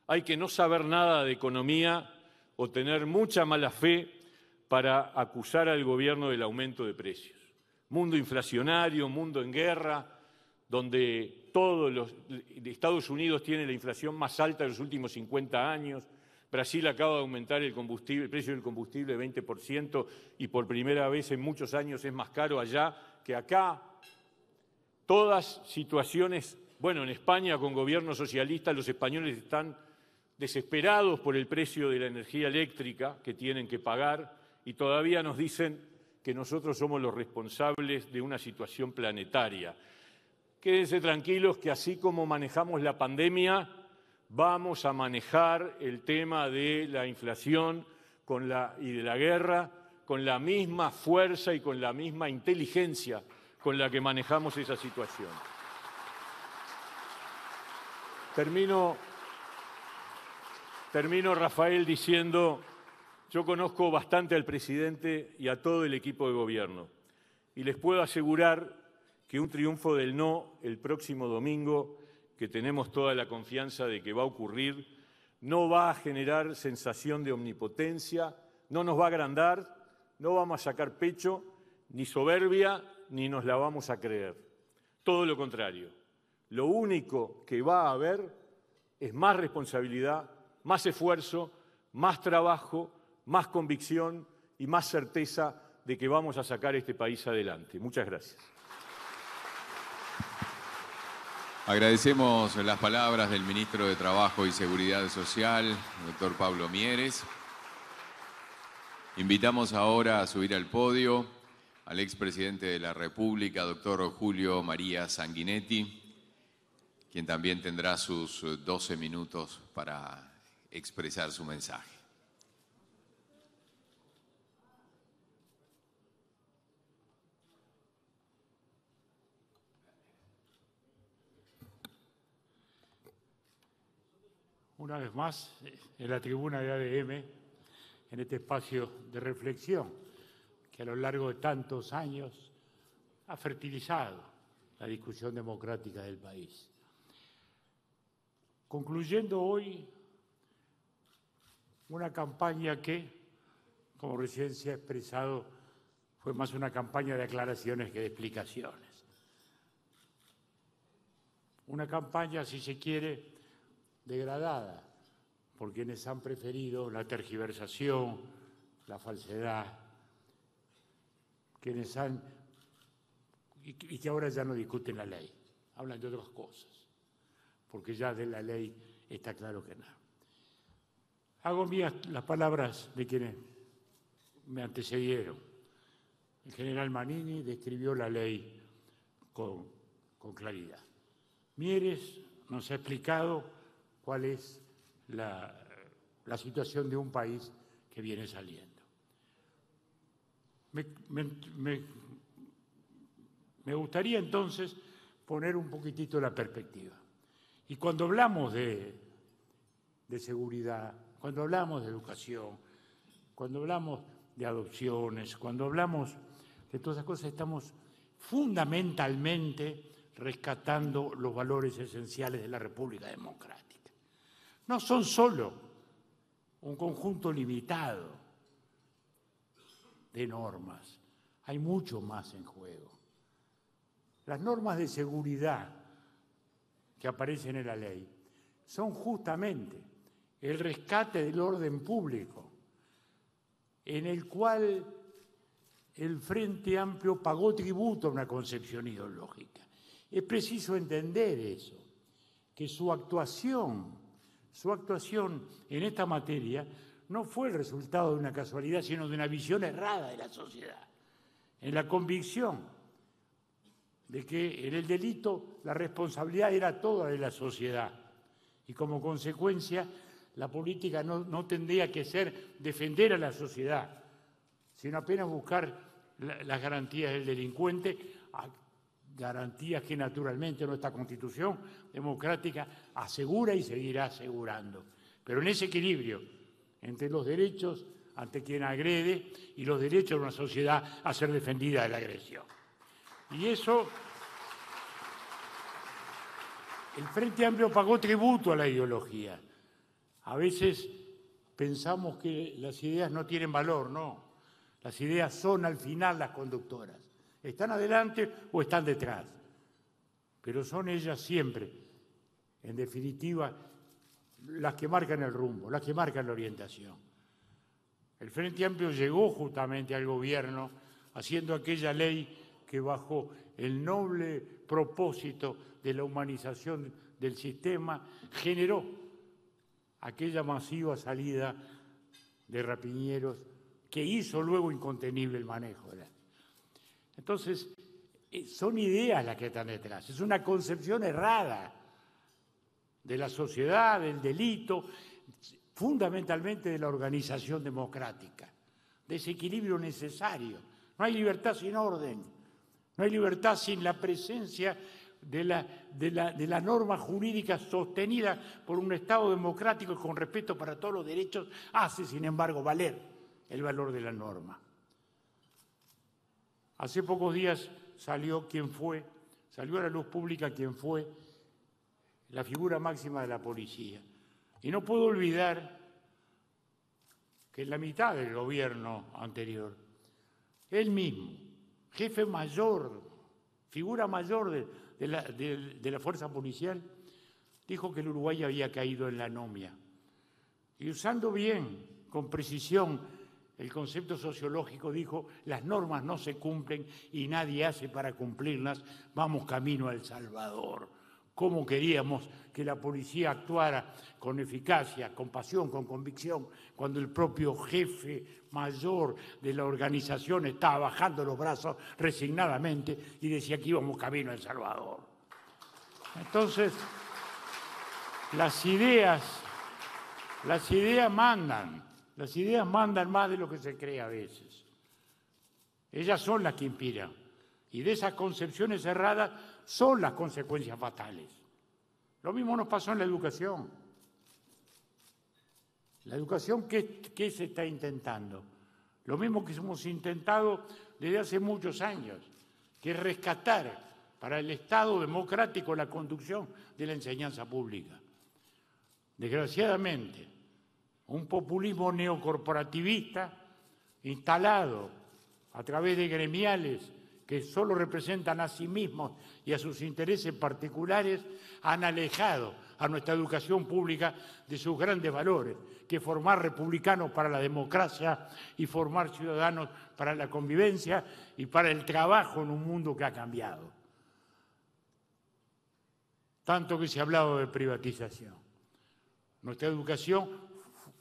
Hay que no saber nada de economía o tener mucha mala fe para acusar al gobierno del aumento de precios. Mundo inflacionario, mundo en guerra, donde Estados Unidos tiene la inflación más alta de los últimos 50 años, Brasil acaba de aumentar el precio del combustible 20% y por primera vez en muchos años es más caro allá que acá. Todas situaciones, bueno, en España con gobierno socialista los españoles están desesperados por el precio de la energía eléctrica que tienen que pagar y todavía nos dicen que nosotros somos los responsables de una situación planetaria. Quédense tranquilos que así como manejamos la pandemia, vamos a manejar el tema de la inflación y de la guerra con la misma fuerza y con la misma inteligencia con la que manejamos esa situación. Termino, Rafael, diciendo, yo conozco bastante al presidente y a todo el equipo de gobierno y les puedo asegurar que un triunfo del no el próximo domingo, que tenemos toda la confianza de que va a ocurrir, no va a generar sensación de omnipotencia, no nos va a agrandar, no vamos a sacar pecho, ni soberbia, ni nos la vamos a creer. Todo lo contrario. Lo único que va a haber es más responsabilidad, más esfuerzo, más trabajo, más convicción y más certeza de que vamos a sacar este país adelante. Muchas gracias. Agradecemos las palabras del ministro de Trabajo y Seguridad Social, doctor Pablo Mieres. Invitamos ahora a subir al podio al expresidente de la República, doctor Julio María Sanguinetti, quien también tendrá sus 12 minutos para expresar su mensaje. Una vez más, en la tribuna de ADM, en este espacio de reflexión que a lo largo de tantos años ha fertilizado la discusión democrática del país. Concluyendo hoy una campaña que, como recién se ha expresado, fue más una campaña de aclaraciones que de explicaciones. Una campaña, si se quiere, degradada por quienes han preferido la tergiversación, la falsedad, quienes y que ahora ya no discuten la ley, hablan de otras cosas, porque ya de la ley está claro que no. Hago mías las palabras de quienes me antecedieron. El general Manini describió la ley con claridad. Mieres nos ha explicado cuál es la situación de un país que viene saliendo. Me gustaría entonces poner un poquitito la perspectiva. Y cuando hablamos de seguridad, cuando hablamos de educación, cuando hablamos de adopciones, cuando hablamos de todas esas cosas, estamos fundamentalmente rescatando los valores esenciales de la República Democrática. No son solo un conjunto limitado de normas, hay mucho más en juego. Las normas de seguridad que aparecen en la ley son justamente el rescate del orden público, en el cual el Frente Amplio pagó tributo a una concepción ideológica. Es preciso entender eso, que su actuación en esta materia no fue el resultado de una casualidad, sino de una visión errada de la sociedad, en la convicción de que en el delito la responsabilidad era toda de la sociedad y como consecuencia La política no tendría que ser defender a la sociedad, sino apenas buscar las garantías del delincuente, garantías que naturalmente nuestra Constitución democrática asegura y seguirá asegurando. Pero en ese equilibrio entre los derechos ante quien agrede y los derechos de una sociedad a ser defendida de la agresión. Y eso, el Frente Amplio pagó tributo a la ideología. A veces pensamos que las ideas no tienen valor, no. Las ideas son al final las conductoras. Están adelante o están detrás. Pero son ellas siempre, en definitiva, las que marcan el rumbo, las que marcan la orientación. El Frente Amplio llegó justamente al gobierno haciendo aquella ley que bajo el noble propósito de la humanización del sistema generó aquella masiva salida de rapiñeros que hizo luego incontenible el manejo de la... Entonces, son ideas las que están detrás, es una concepción errada de la sociedad, del delito, fundamentalmente de la organización democrática, de ese equilibrio necesario. No hay libertad sin orden, no hay libertad sin la presencia de la norma jurídica sostenida por un Estado democrático con respeto para todos los derechos, hace, sin embargo, valer el valor de la norma. Hace pocos días salió a la luz pública quien fue la figura máxima de la policía. Y no puedo olvidar que en la mitad del gobierno anterior, él mismo, jefe mayor, figura mayor de la fuerza policial, dijo que el Uruguay había caído en la anomia. Y usando bien, con precisión, el concepto sociológico, dijo: las normas no se cumplen y nadie hace para cumplirlas, vamos camino a El Salvador. ¿Cómo queríamos que la policía actuara con eficacia, con pasión, con convicción, cuando el propio jefe mayor de la organización estaba bajando los brazos resignadamente y decía que íbamos camino a El Salvador? Entonces, las ideas mandan más de lo que se cree a veces. Ellas son las que inspiran. Y de esas concepciones erradas son las consecuencias fatales. Lo mismo nos pasó en la educación. La educación, ¿qué se está intentando? Lo mismo que hemos intentado desde hace muchos años, que es rescatar para el Estado democrático la conducción de la enseñanza pública. Desgraciadamente, un populismo neocorporativista instalado a través de gremiales que solo representan a sí mismos y a sus intereses particulares, han alejado a nuestra educación pública de sus grandes valores, que es formar republicanos para la democracia y formar ciudadanos para la convivencia y para el trabajo en un mundo que ha cambiado. Tanto que se ha hablado de privatización. Nuestra educación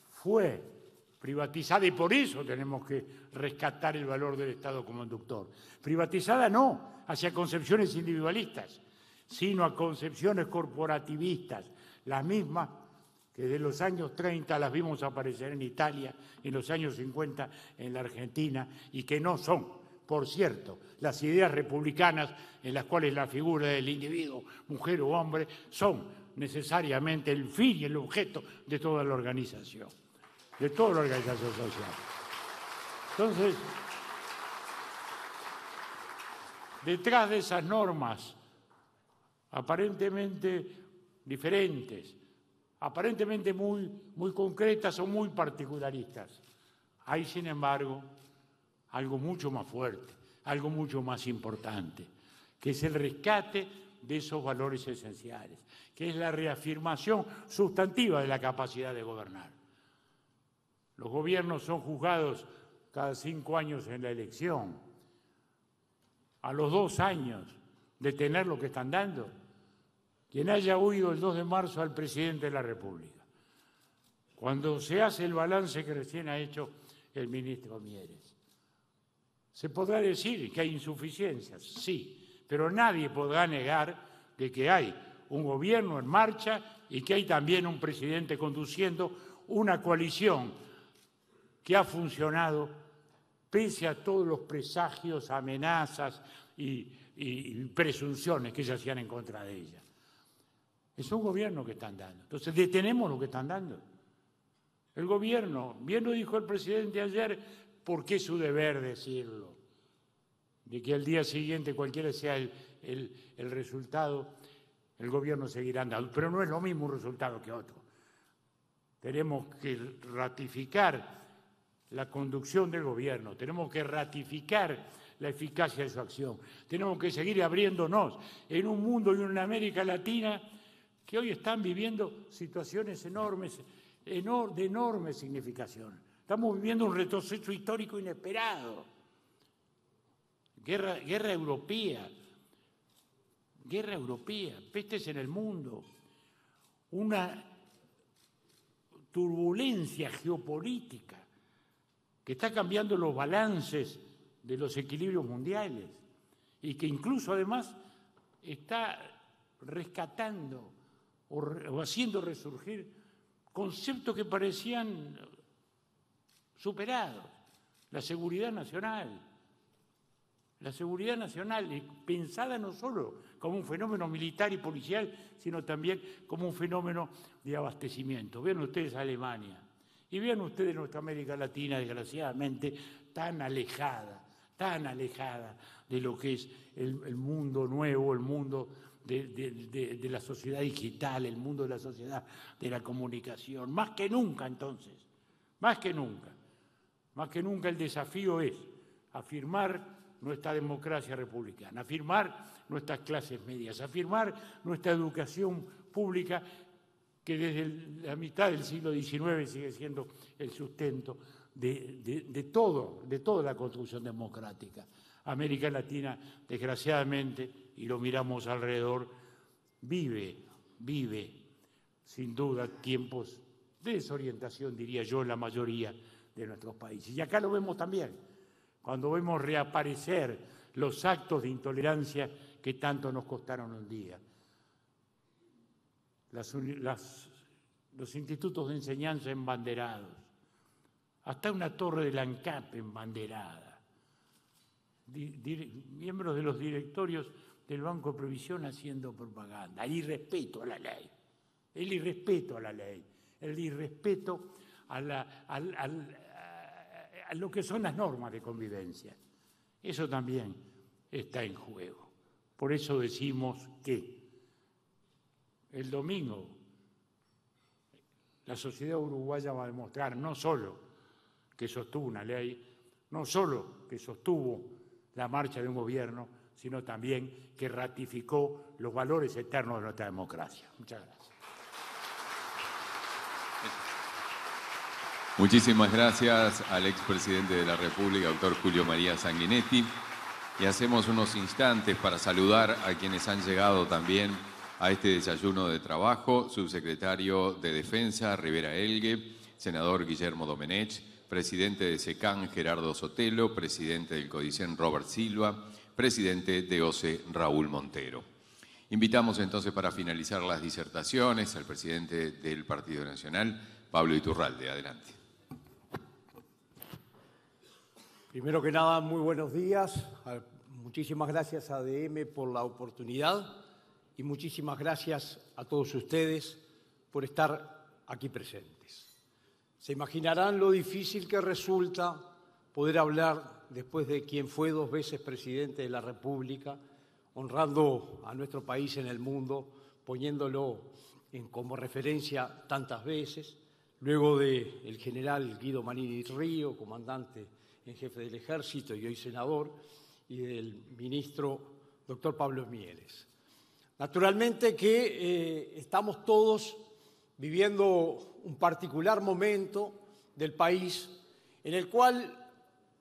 fue privatizada y por eso tenemos que rescatar el valor del Estado como conductor. Privatizada no hacia concepciones individualistas, sino a concepciones corporativistas, las mismas que de los años 30 las vimos aparecer en Italia, en los años 50 en la Argentina, y que no son, por cierto, las ideas republicanas en las cuales la figura del individuo, mujer o hombre, son necesariamente el fin y el objeto de toda la organización. De toda la organización social. Entonces, detrás de esas normas aparentemente diferentes, aparentemente muy concretas o muy particularistas, hay, sin embargo, algo mucho más fuerte, algo mucho más importante, que es el rescate de esos valores esenciales, que es la reafirmación sustantiva de la capacidad de gobernar. Los gobiernos son juzgados cada 5 años en la elección. A los 2 años de tener lo que están dando, quien haya oído el 2 de marzo al presidente de la República, cuando se hace el balance que recién ha hecho el ministro Mieres, se podrá decir que hay insuficiencias, sí, pero nadie podrá negar de que hay un gobierno en marcha y que hay también un presidente conduciendo una coalición que ha funcionado pese a todos los presagios, amenazas y presunciones que se hacían en contra de ella. Es un gobierno que están dando. Entonces, detenemos lo que están dando. El gobierno, bien lo dijo el presidente ayer, porque es su deber decirlo, de que al día siguiente, cualquiera sea el resultado, el gobierno seguirá andando. Pero no es lo mismo un resultado que otro. Tenemos que ratificar la conducción del gobierno, tenemos que ratificar la eficacia de su acción, tenemos que seguir abriéndonos en un mundo y en una América Latina que hoy están viviendo situaciones enormes, de enorme significación. Estamos viviendo un retroceso histórico inesperado. Guerra europea, pestes en el mundo, una turbulencia geopolítica que está cambiando los balances de los equilibrios mundiales y que incluso además está rescatando o haciendo resurgir conceptos que parecían superados. La seguridad nacional, pensada no solo como un fenómeno militar y policial, sino también como un fenómeno de abastecimiento. Vean ustedes Alemania y vean ustedes nuestra América Latina, desgraciadamente, tan alejada de lo que es el mundo nuevo, el mundo de la sociedad digital, el mundo de la sociedad de la comunicación. Más que nunca, entonces, más que nunca el desafío es afirmar nuestra democracia republicana, afirmar nuestras clases medias, afirmar nuestra educación pública que desde la mitad del siglo XIX sigue siendo el sustento de toda la construcción democrática. América Latina, desgraciadamente, y lo miramos alrededor, vive sin duda tiempos de desorientación, diría yo, en la mayoría de nuestros países. Y acá lo vemos también, cuando vemos reaparecer los actos de intolerancia que tanto nos costaron un día. Los institutos de enseñanza embanderados, hasta una torre del ANCAP embanderada, miembros de los directorios del Banco de Previsión haciendo propaganda, el irrespeto a la ley, el irrespeto a lo que son las normas de convivencia. Eso también está en juego. Por eso decimos que el domingo la sociedad uruguaya va a demostrar no solo que sostuvo una ley, no solo que sostuvo la marcha de un gobierno, sino también que ratificó los valores eternos de nuestra democracia. Muchas gracias. Muchísimas gracias al expresidente de la República, doctor Julio María Sanguinetti. Y hacemos unos instantes para saludar a quienes han llegado también a este desayuno de trabajo. Subsecretario de Defensa, Rivera Elgue, senador Guillermo Domenech, presidente de SECAN, Gerardo Sotelo, presidente del CODICEN, Robert Silva, presidente de OCE, Raúl Montero. Invitamos entonces para finalizar las disertaciones al presidente del Partido Nacional, Pablo Iturralde. Adelante. Primero que nada, muy buenos días. Muchísimas gracias a ADM por la oportunidad y muchísimas gracias a todos ustedes por estar aquí presentes. Se imaginarán lo difícil que resulta poder hablar después de quien fue 2 veces presidente de la República, honrando a nuestro país en el mundo, poniéndolo como referencia tantas veces, luego del general Guido Manini Río, comandante en jefe del Ejército y hoy senador, y del ministro doctor Pablo Mieres. Naturalmente que estamos todos viviendo un particular momento del país en el cual,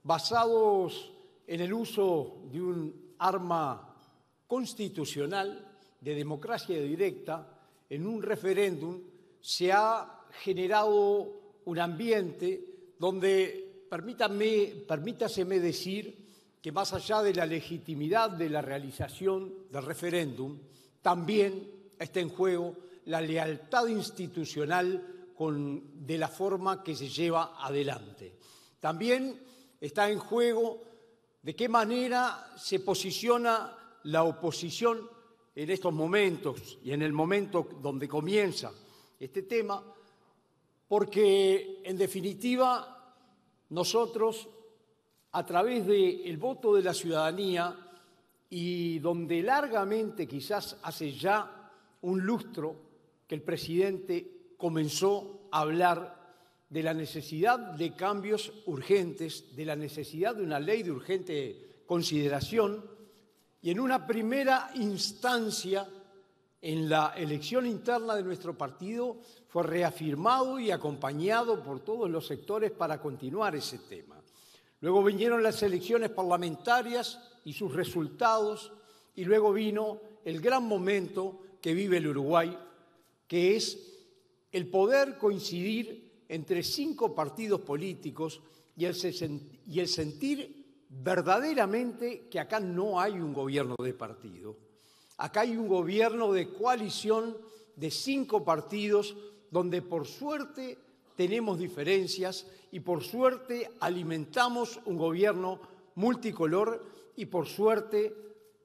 basados en el uso de un arma constitucional de democracia directa, en un referéndum, se ha generado un ambiente donde, permítaseme decir, que más allá de la legitimidad de la realización del referéndum, también está en juego la lealtad institucional de la forma que se lleva adelante. También está en juego de qué manera se posiciona la oposición en estos momentos y en el momento donde comienza este tema, porque en definitiva nosotros, a través del voto de la ciudadanía y donde largamente, quizás hace ya un lustro, que el presidente comenzó a hablar de la necesidad de cambios urgentes, de la necesidad de una ley de urgente consideración, y en una primera instancia, en la elección interna de nuestro partido, fue reafirmado y acompañado por todos los sectores para continuar ese tema. Luego vinieron las elecciones parlamentarias y sus resultados, y luego vino el gran momento que vive el Uruguay, que es el poder coincidir entre 5 partidos políticos y el sentir verdaderamente que acá no hay un gobierno de partido. Acá hay un gobierno de coalición de 5 partidos donde por suerte tenemos diferencias y por suerte alimentamos un gobierno multicolor y por suerte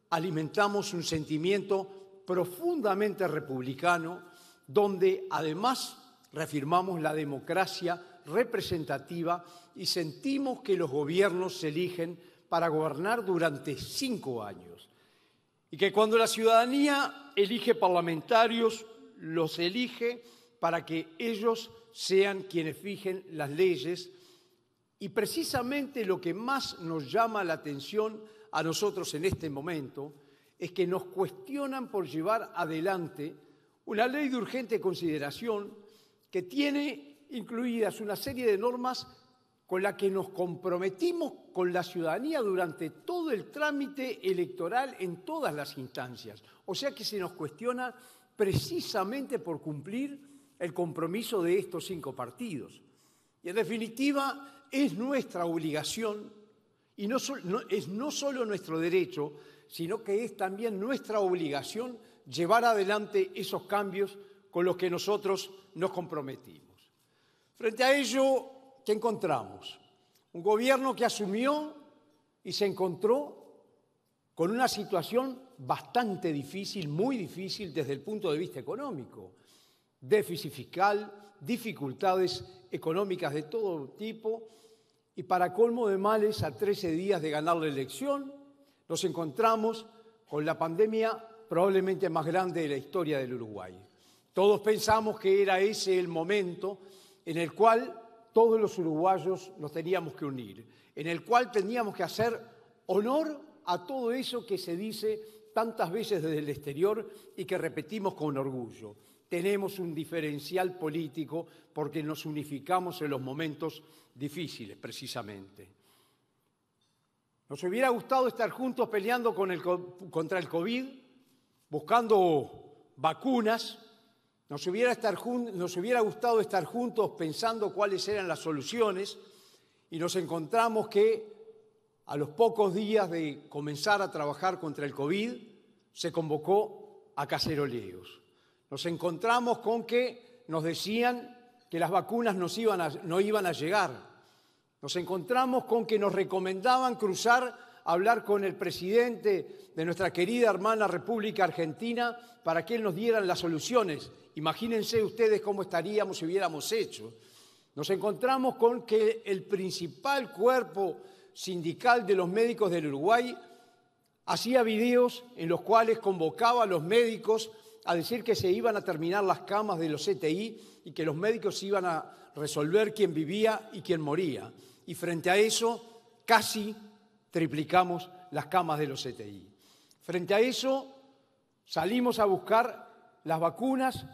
alimentamos un sentimiento profundamente republicano donde además reafirmamos la democracia representativa y sentimos que los gobiernos se eligen para gobernar durante 5 años. Y que cuando la ciudadanía elige parlamentarios, los elige para que ellos sean quienes fijen las leyes. Y precisamente lo que más nos llama la atención a nosotros en este momento es que nos cuestionan por llevar adelante una ley de urgente consideración que tiene incluidas una serie de normas con la que nos comprometimos con la ciudadanía durante todo el trámite electoral en todas las instancias. O sea que se nos cuestiona precisamente por cumplir el compromiso de estos 5 partidos. Y en definitiva es nuestra obligación, y no solo nuestro derecho, sino que es también nuestra obligación llevar adelante esos cambios con los que nosotros nos comprometimos. Frente a ello, ¿qué encontramos? Un gobierno que asumió y se encontró con una situación bastante difícil, muy difícil desde el punto de vista económico. Déficit fiscal, dificultades económicas de todo tipo y para colmo de males, a 13 días de ganar la elección, nos encontramos con la pandemia probablemente más grande de la historia del Uruguay. Todos pensamos que era ese el momento en el cual todos los uruguayos nos teníamos que unir, en el cual teníamos que hacer honor a todo eso que se dice tantas veces desde el exterior y que repetimos con orgullo. Tenemos un diferencial político porque nos unificamos en los momentos difíciles, precisamente. Nos hubiera gustado estar juntos peleando contra el COVID, buscando vacunas. Nos hubiera gustado estar juntos pensando cuáles eran las soluciones y nos encontramos que a los pocos días de comenzar a trabajar contra el COVID se convocó a caceroleos. Nos encontramos con que nos decían que las vacunas no iban a llegar. Nos encontramos con que nos recomendaban cruzar a hablar con el presidente de nuestra querida hermana República Argentina para que él nos diera las soluciones. Imagínense ustedes cómo estaríamos si hubiéramos hecho. Nos encontramos con que el principal cuerpo sindical de los médicos del Uruguay hacía videos en los cuales convocaba a los médicos a decir que se iban a terminar las camas de los CTI y que los médicos iban a resolver quién vivía y quién moría. Y frente a eso, casi triplicamos las camas de los CTI. Frente a eso, salimos a buscar las vacunas,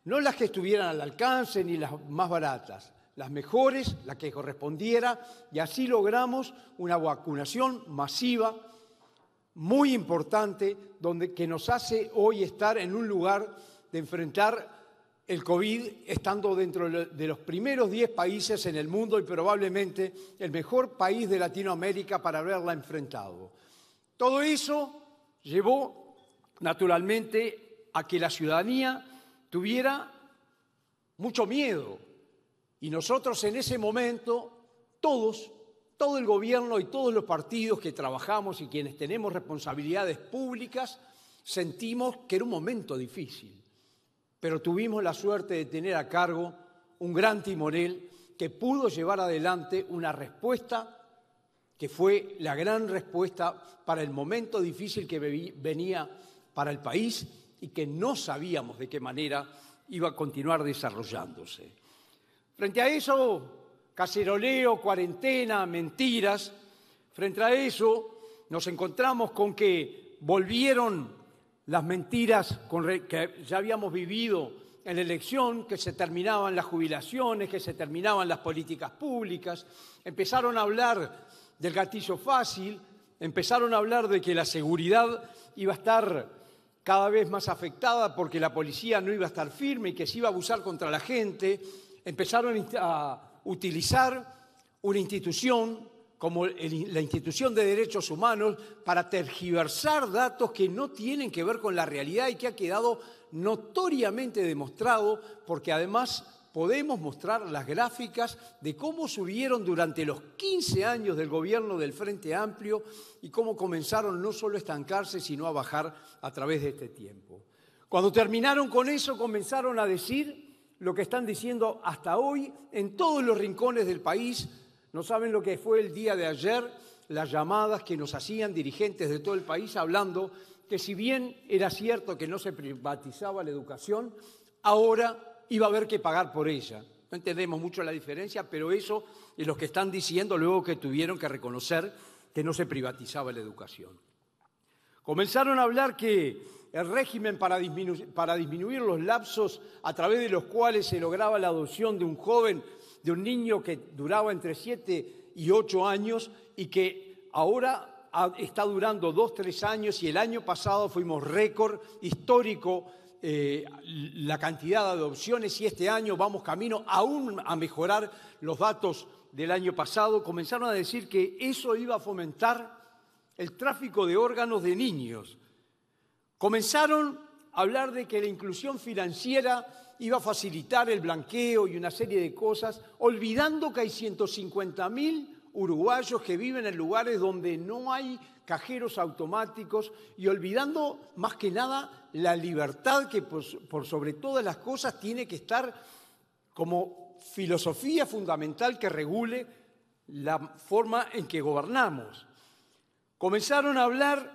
no las que estuvieran al alcance ni las más baratas, las mejores, la que correspondiera, y así logramos una vacunación masiva, muy importante, que nos hace hoy estar en un lugar de enfrentar el COVID, estando dentro de los primeros 10 países en el mundo y probablemente el mejor país de Latinoamérica para haberla enfrentado. Todo eso llevó, naturalmente, a que la ciudadanía tuviera mucho miedo. Y nosotros en ese momento, todo el gobierno y todos los partidos que trabajamos y quienes tenemos responsabilidades públicas, sentimos que era un momento difícil. Pero tuvimos la suerte de tener a cargo un gran timonel que pudo llevar adelante una respuesta que fue la gran respuesta para el momento difícil que venía para el país y que no sabíamos de qué manera iba a continuar desarrollándose. Frente a eso, caceroleo, cuarentena, mentiras, frente a eso nos encontramos con que volvieron las mentiras que ya habíamos vivido en la elección, que se terminaban las jubilaciones, que se terminaban las políticas públicas, empezaron a hablar del gatillo fácil, empezaron a hablar de que la seguridad iba a estar cada vez más afectada porque la policía no iba a estar firme y que se iba a abusar contra la gente, empezaron a utilizar una institución como la Institución de Derechos Humanos para tergiversar datos que no tienen que ver con la realidad y que ha quedado notoriamente demostrado, porque además podemos mostrar las gráficas de cómo subieron durante los 15 años del gobierno del Frente Amplio y cómo comenzaron no solo a estancarse, sino a bajar a través de este tiempo. Cuando terminaron con eso, comenzaron a decir lo que están diciendo hasta hoy en todos los rincones del país. No saben lo que fue el día de ayer, las llamadas que nos hacían dirigentes de todo el país hablando que si bien era cierto que no se privatizaba la educación, ahora iba a haber que pagar por ella. No entendemos mucho la diferencia, pero eso es lo que están diciendo luego que tuvieron que reconocer que no se privatizaba la educación. Comenzaron a hablar que el régimen para disminuir los lapsos a través de los cuales se lograba la adopción de un joven, de un niño que duraba entre 7 y 8 años y que ahora está durando 2, 3 años y el año pasado fuimos récord histórico la cantidad de adopciones y este año vamos camino aún a mejorar los datos del año pasado. Comenzaron a decir que eso iba a fomentar el tráfico de órganos de niños. Comenzaron a hablar de que la inclusión financiera iba a facilitar el blanqueo y una serie de cosas, olvidando que hay 150.000 uruguayos que viven en lugares donde no hay cajeros automáticos y olvidando más que nada la libertad que por sobre todas las cosas tiene que estar como filosofía fundamental que regule la forma en que gobernamos. Comenzaron a hablar,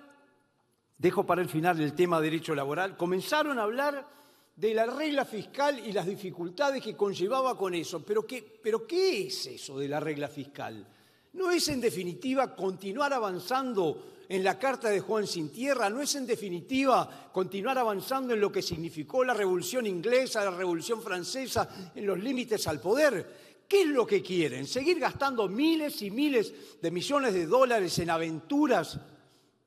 dejo para el final el tema derecho laboral, comenzaron a hablar de la regla fiscal y las dificultades que conllevaba con eso. ¿Pero qué es eso de la regla fiscal? ¿No es en definitiva continuar avanzando en la Carta de Juan Sin Tierra? ¿No es en definitiva continuar avanzando en lo que significó la Revolución Inglesa, la Revolución Francesa, en los límites al poder? ¿Qué es lo que quieren? ¿Seguir gastando miles y miles de millones de dólares en aventuras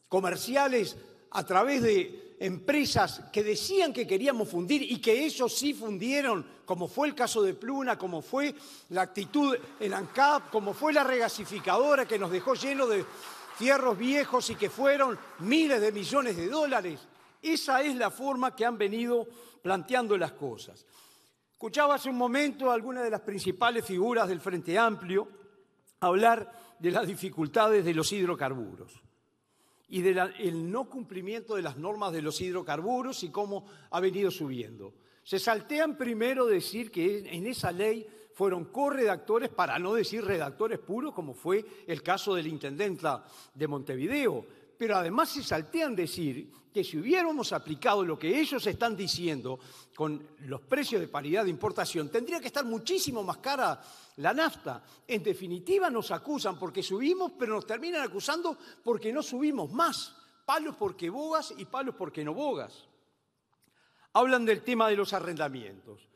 comerciales a través de empresas que decían que queríamos fundir y que ellos sí fundieron, como fue el caso de Pluna, como fue la actitud en ANCAP, como fue la regasificadora que nos dejó lleno de fierros viejos y que fueron miles de millones de dólares? Esa es la forma que han venido planteando las cosas. Escuchaba hace un momento a algunas de las principales figuras del Frente Amplio hablar de las dificultades de los hidrocarburos y del no cumplimiento de las normas de los hidrocarburos y cómo ha venido subiendo. Se saltean primero decir que en esa ley fueron corredactores, para no decir redactores puros, como fue el caso de la intendenta de Montevideo. Pero además se saltean decir que si hubiéramos aplicado lo que ellos están diciendo con los precios de paridad de importación, tendría que estar muchísimo más cara la nafta. En definitiva nos acusan porque subimos, pero nos terminan acusando porque no subimos más. Palos porque bogas y palos porque no bogas. Hablan del tema de los arrendamientos.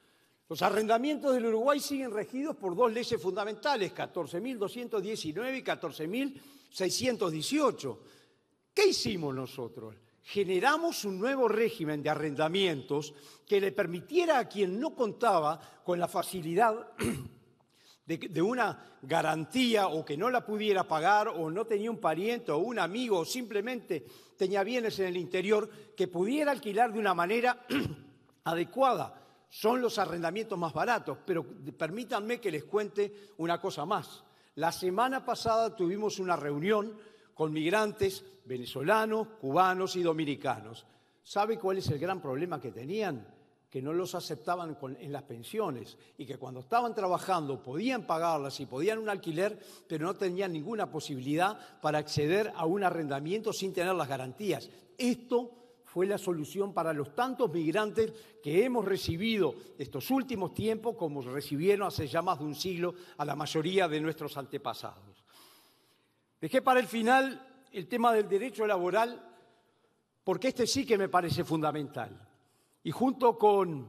Los arrendamientos del Uruguay siguen regidos por 2 leyes fundamentales, 14.219 y 14.618. ¿Qué hicimos nosotros? Generamos un nuevo régimen de arrendamientos que le permitiera a quien no contaba con la facilidad de una garantía o que no la pudiera pagar o no tenía un pariente o un amigo o simplemente tenía bienes en el interior que pudiera alquilar de una manera adecuada. Son los arrendamientos más baratos, pero permítanme que les cuente una cosa más. La semana pasada tuvimos una reunión con migrantes venezolanos, cubanos y dominicanos. ¿Sabe cuál es el gran problema que tenían? Que no los aceptaban en las pensiones y que cuando estaban trabajando podían pagarlas y podían un alquiler, pero no tenían ninguna posibilidad para acceder a un arrendamiento sin tener las garantías. Esto fue la solución para los tantos migrantes que hemos recibido estos últimos tiempos, como recibieron hace ya más de un siglo a la mayoría de nuestros antepasados. Dejé para el final el tema del derecho laboral, porque este sí que me parece fundamental. Y junto con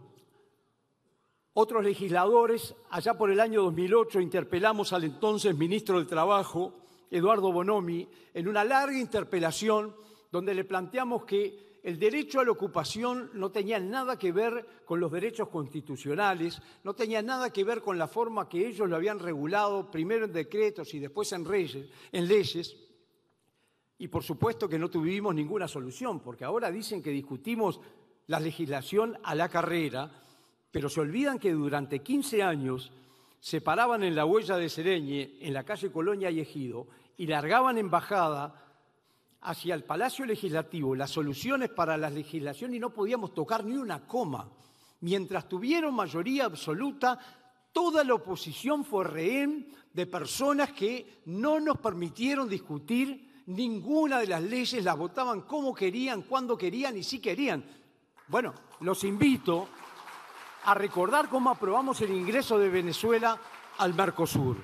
otros legisladores, allá por el año 2008, interpelamos al entonces ministro del Trabajo, Eduardo Bonomi, en una larga interpelación donde le planteamos que el derecho a la ocupación no tenía nada que ver con los derechos constitucionales, no tenía nada que ver con la forma que ellos lo habían regulado, primero en decretos y después en leyes. Y por supuesto que no tuvimos ninguna solución, porque ahora dicen que discutimos la legislación a la carrera, pero se olvidan que durante 15 años se paraban en la huella de Sereñe, en la calle Colonia y Ejido, y largaban en bajada hacia el Palacio Legislativo las soluciones para la legislación y no podíamos tocar ni una coma. Mientras tuvieron mayoría absoluta, toda la oposición fue rehén de personas que no nos permitieron discutir ninguna de las leyes, las votaban como querían, cuando querían y si querían. Bueno, los invito a recordar cómo aprobamos el ingreso de Venezuela al Mercosur.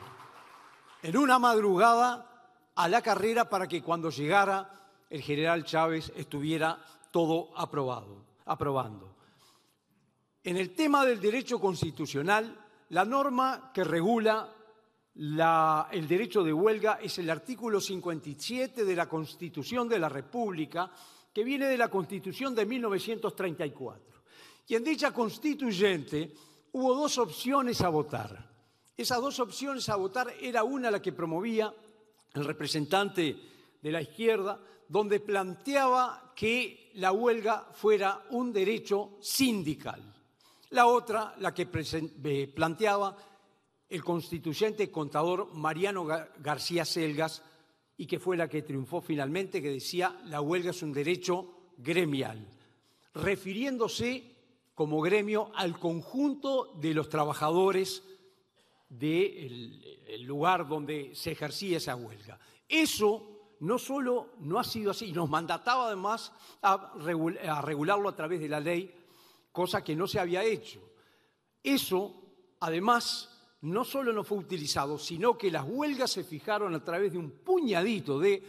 En una madrugada a la carrera para que cuando llegara el general Chávez estuviera todo aprobando. En el tema del derecho constitucional, la norma que regula el derecho de huelga es el artículo 57 de la Constitución de la República, que viene de la Constitución de 1934. Y en dicha constituyente hubo dos opciones a votar. Esas dos opciones a votar era una la que promovía el representante de la izquierda, donde planteaba que la huelga fuera un derecho sindical. La otra, la que planteaba el constituyente contador Mariano García Selgas, y que fue la que triunfó finalmente, que decía la huelga es un derecho gremial, refiriéndose como gremio al conjunto de los trabajadores del lugar donde se ejercía esa huelga. Eso no solo no ha sido así, nos mandataba además a regularlo a través de la ley, cosa que no se había hecho. Eso, además, no solo no fue utilizado, sino que las huelgas se fijaron a través de un puñadito de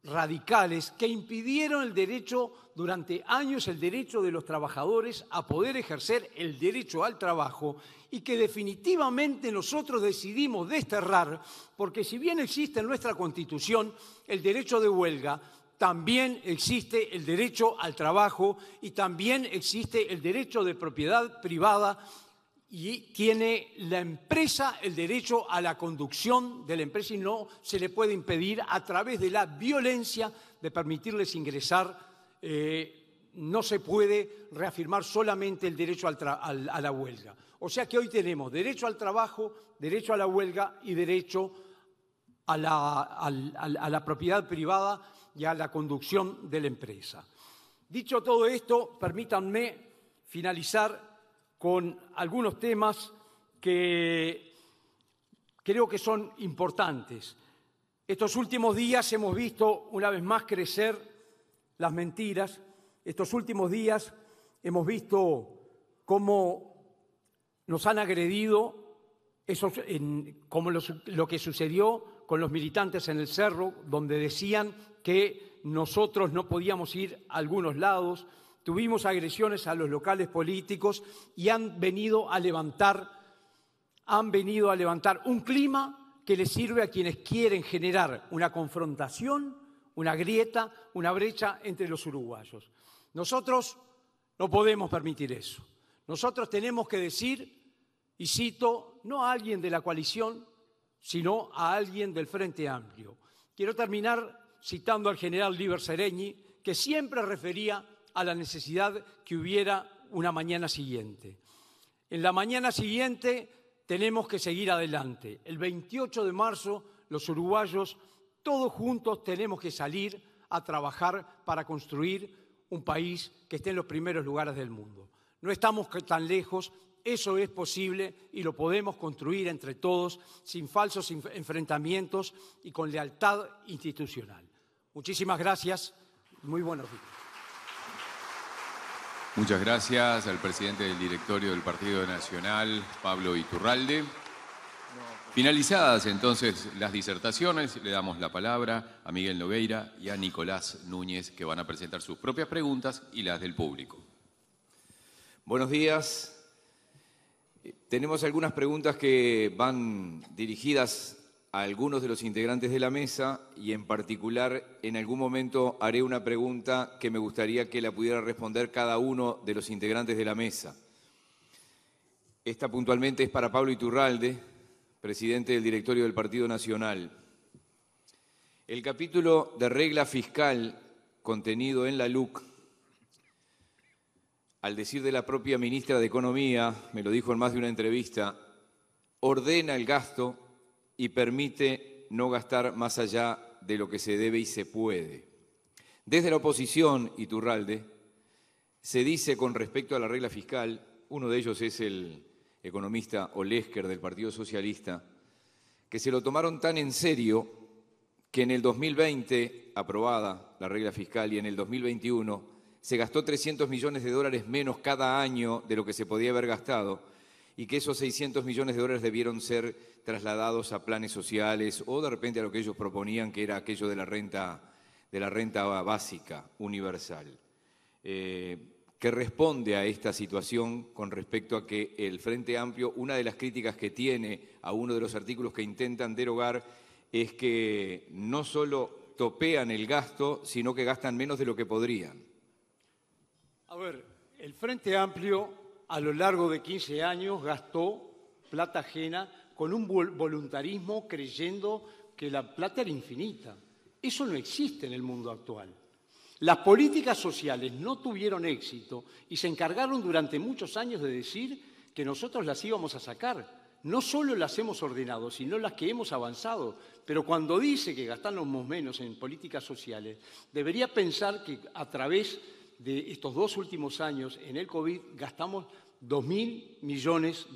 radicales que impidieron el derecho, durante años, el derecho de los trabajadores a poder ejercer el derecho al trabajo y que definitivamente nosotros decidimos desterrar, porque si bien existe en nuestra Constitución el derecho de huelga, también existe el derecho al trabajo y también existe el derecho de propiedad privada y tiene la empresa el derecho a la conducción de la empresa y no se le puede impedir a través de la violencia de permitirles ingresar. No se puede reafirmar solamente el derecho a la huelga. O sea que hoy tenemos derecho al trabajo, derecho a la huelga y derecho a la propiedad privada y a la conducción de la empresa. Dicho todo esto, permítanme finalizar con algunos temas que creo que son importantes. Estos últimos días hemos visto una vez más crecer las mentiras. Estos últimos días hemos visto cómo nos han agredido, como lo que sucedió con los militantes en el Cerro, donde decían que nosotros no podíamos ir a algunos lados. Tuvimos agresiones a los locales políticos y han venido a levantar un clima que les sirve a quienes quieren generar una confrontación, una grieta, una brecha entre los uruguayos. Nosotros no podemos permitir eso. Nosotros tenemos que decir Y cito no a alguien de la coalición, sino a alguien del Frente Amplio. Quiero terminar citando al general Líber Seregni, que siempre refería a la necesidad que hubiera una mañana siguiente. En la mañana siguiente tenemos que seguir adelante. El 28 de marzo, los uruguayos, todos juntos, tenemos que salir a trabajar para construir un país que esté en los primeros lugares del mundo. No estamos tan lejos, eso es posible y lo podemos construir entre todos, sin falsos enfrentamientos y con lealtad institucional. Muchísimas gracias, muy buenos días. Muchas gracias al presidente del directorio del Partido Nacional, Pablo Iturralde. Finalizadas entonces las disertaciones, le damos la palabra a Miguel Nogueira y a Nicolás Núñez, que van a presentar sus propias preguntas y las del público. Buenos días. Tenemos algunas preguntas que van dirigidas a algunos de los integrantes de la mesa y en particular en algún momento haré una pregunta que me gustaría que la pudiera responder cada uno de los integrantes de la mesa. Esta puntualmente es para Pablo Iturralde, presidente del directorio del Partido Nacional. El capítulo de regla fiscal contenido en la LUC, al decir de la propia ministra de Economía, me lo dijo en más de una entrevista, ordena el gasto y permite no gastar más allá de lo que se debe y se puede. Desde la oposición, Iturralde, se dice con respecto a la regla fiscal, uno de ellos es el economista Olesker del Partido Socialista, que se lo tomaron tan en serio que en el 2020, aprobada la regla fiscal, y en el 2021 se gastó $300 millones menos cada año de lo que se podía haber gastado, y que esos $600 millones debieron ser trasladados a planes sociales o de repente a lo que ellos proponían, que era aquello de la renta básica universal. ¿Qué responde a esta situación con respecto a que el Frente Amplio, una de las críticas que tiene a uno de los artículos que intentan derogar es que no solo topean el gasto, sino que gastan menos de lo que podrían? A ver, el Frente Amplio a lo largo de 15 años gastó plata ajena con un voluntarismo creyendo que la plata era infinita. Eso no existe en el mundo actual. Las políticas sociales no tuvieron éxito y se encargaron durante muchos años de decir que nosotros las íbamos a sacar. No solo las hemos ordenado, sino las que hemos avanzado. Pero cuando dice que gastamos menos en políticas sociales, debería pensar que a través de estos 2 últimos años en el COVID gastamos $2.000 millones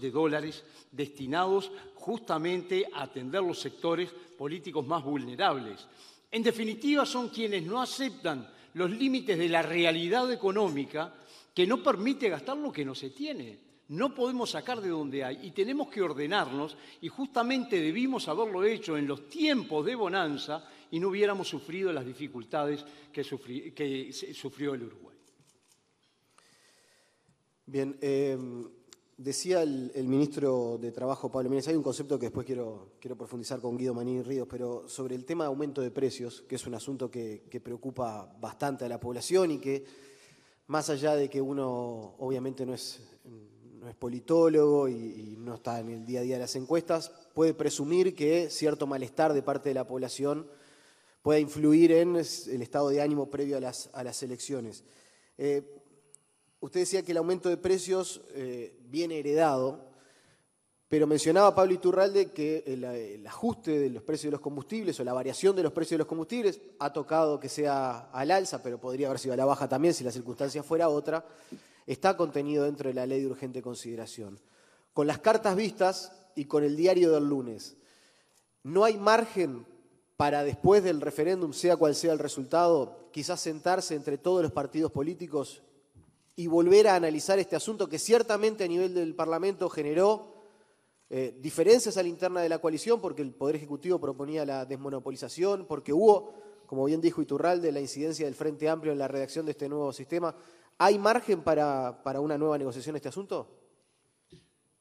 destinados justamente a atender los sectores políticos más vulnerables. En definitiva, son quienes no aceptan los límites de la realidad económica que no permite gastar lo que no se tiene. No podemos sacar de donde hay y tenemos que ordenarnos, y justamente debimos haberlo hecho en los tiempos de bonanza y no hubiéramos sufrido las dificultades que sufrió el Uruguay. Bien, decía el ministro de Trabajo, Pablo Milanés, hay un concepto que después quiero profundizar con Guido Manini Ríos, pero sobre el tema de aumento de precios, que es un asunto que preocupa bastante a la población y que, más allá de que uno obviamente no es politólogo y no está en el día a día de las encuestas, puede presumir que cierto malestar de parte de la población pueda influir en el estado de ánimo previo a las elecciones. Usted decía que el aumento de precios viene heredado, pero mencionaba Pablo Iturralde que el ajuste de los precios de los combustibles o la variación de los precios de los combustibles ha tocado que sea al alza, pero podría haber sido a la baja también si la circunstancia fuera otra, está contenido dentro de la ley de urgente consideración. Con las cartas vistas y con el diario del lunes, ¿no hay margen para después del referéndum, sea cual sea el resultado, quizás sentarse entre todos los partidos políticos y volver a analizar este asunto que ciertamente a nivel del Parlamento generó diferencias a la interna de la coalición, porque el Poder Ejecutivo proponía la desmonopolización, porque hubo, como bien dijo Iturralde, la incidencia del Frente Amplio en la redacción de este nuevo sistema? ¿Hay margen para una nueva negociación en este asunto?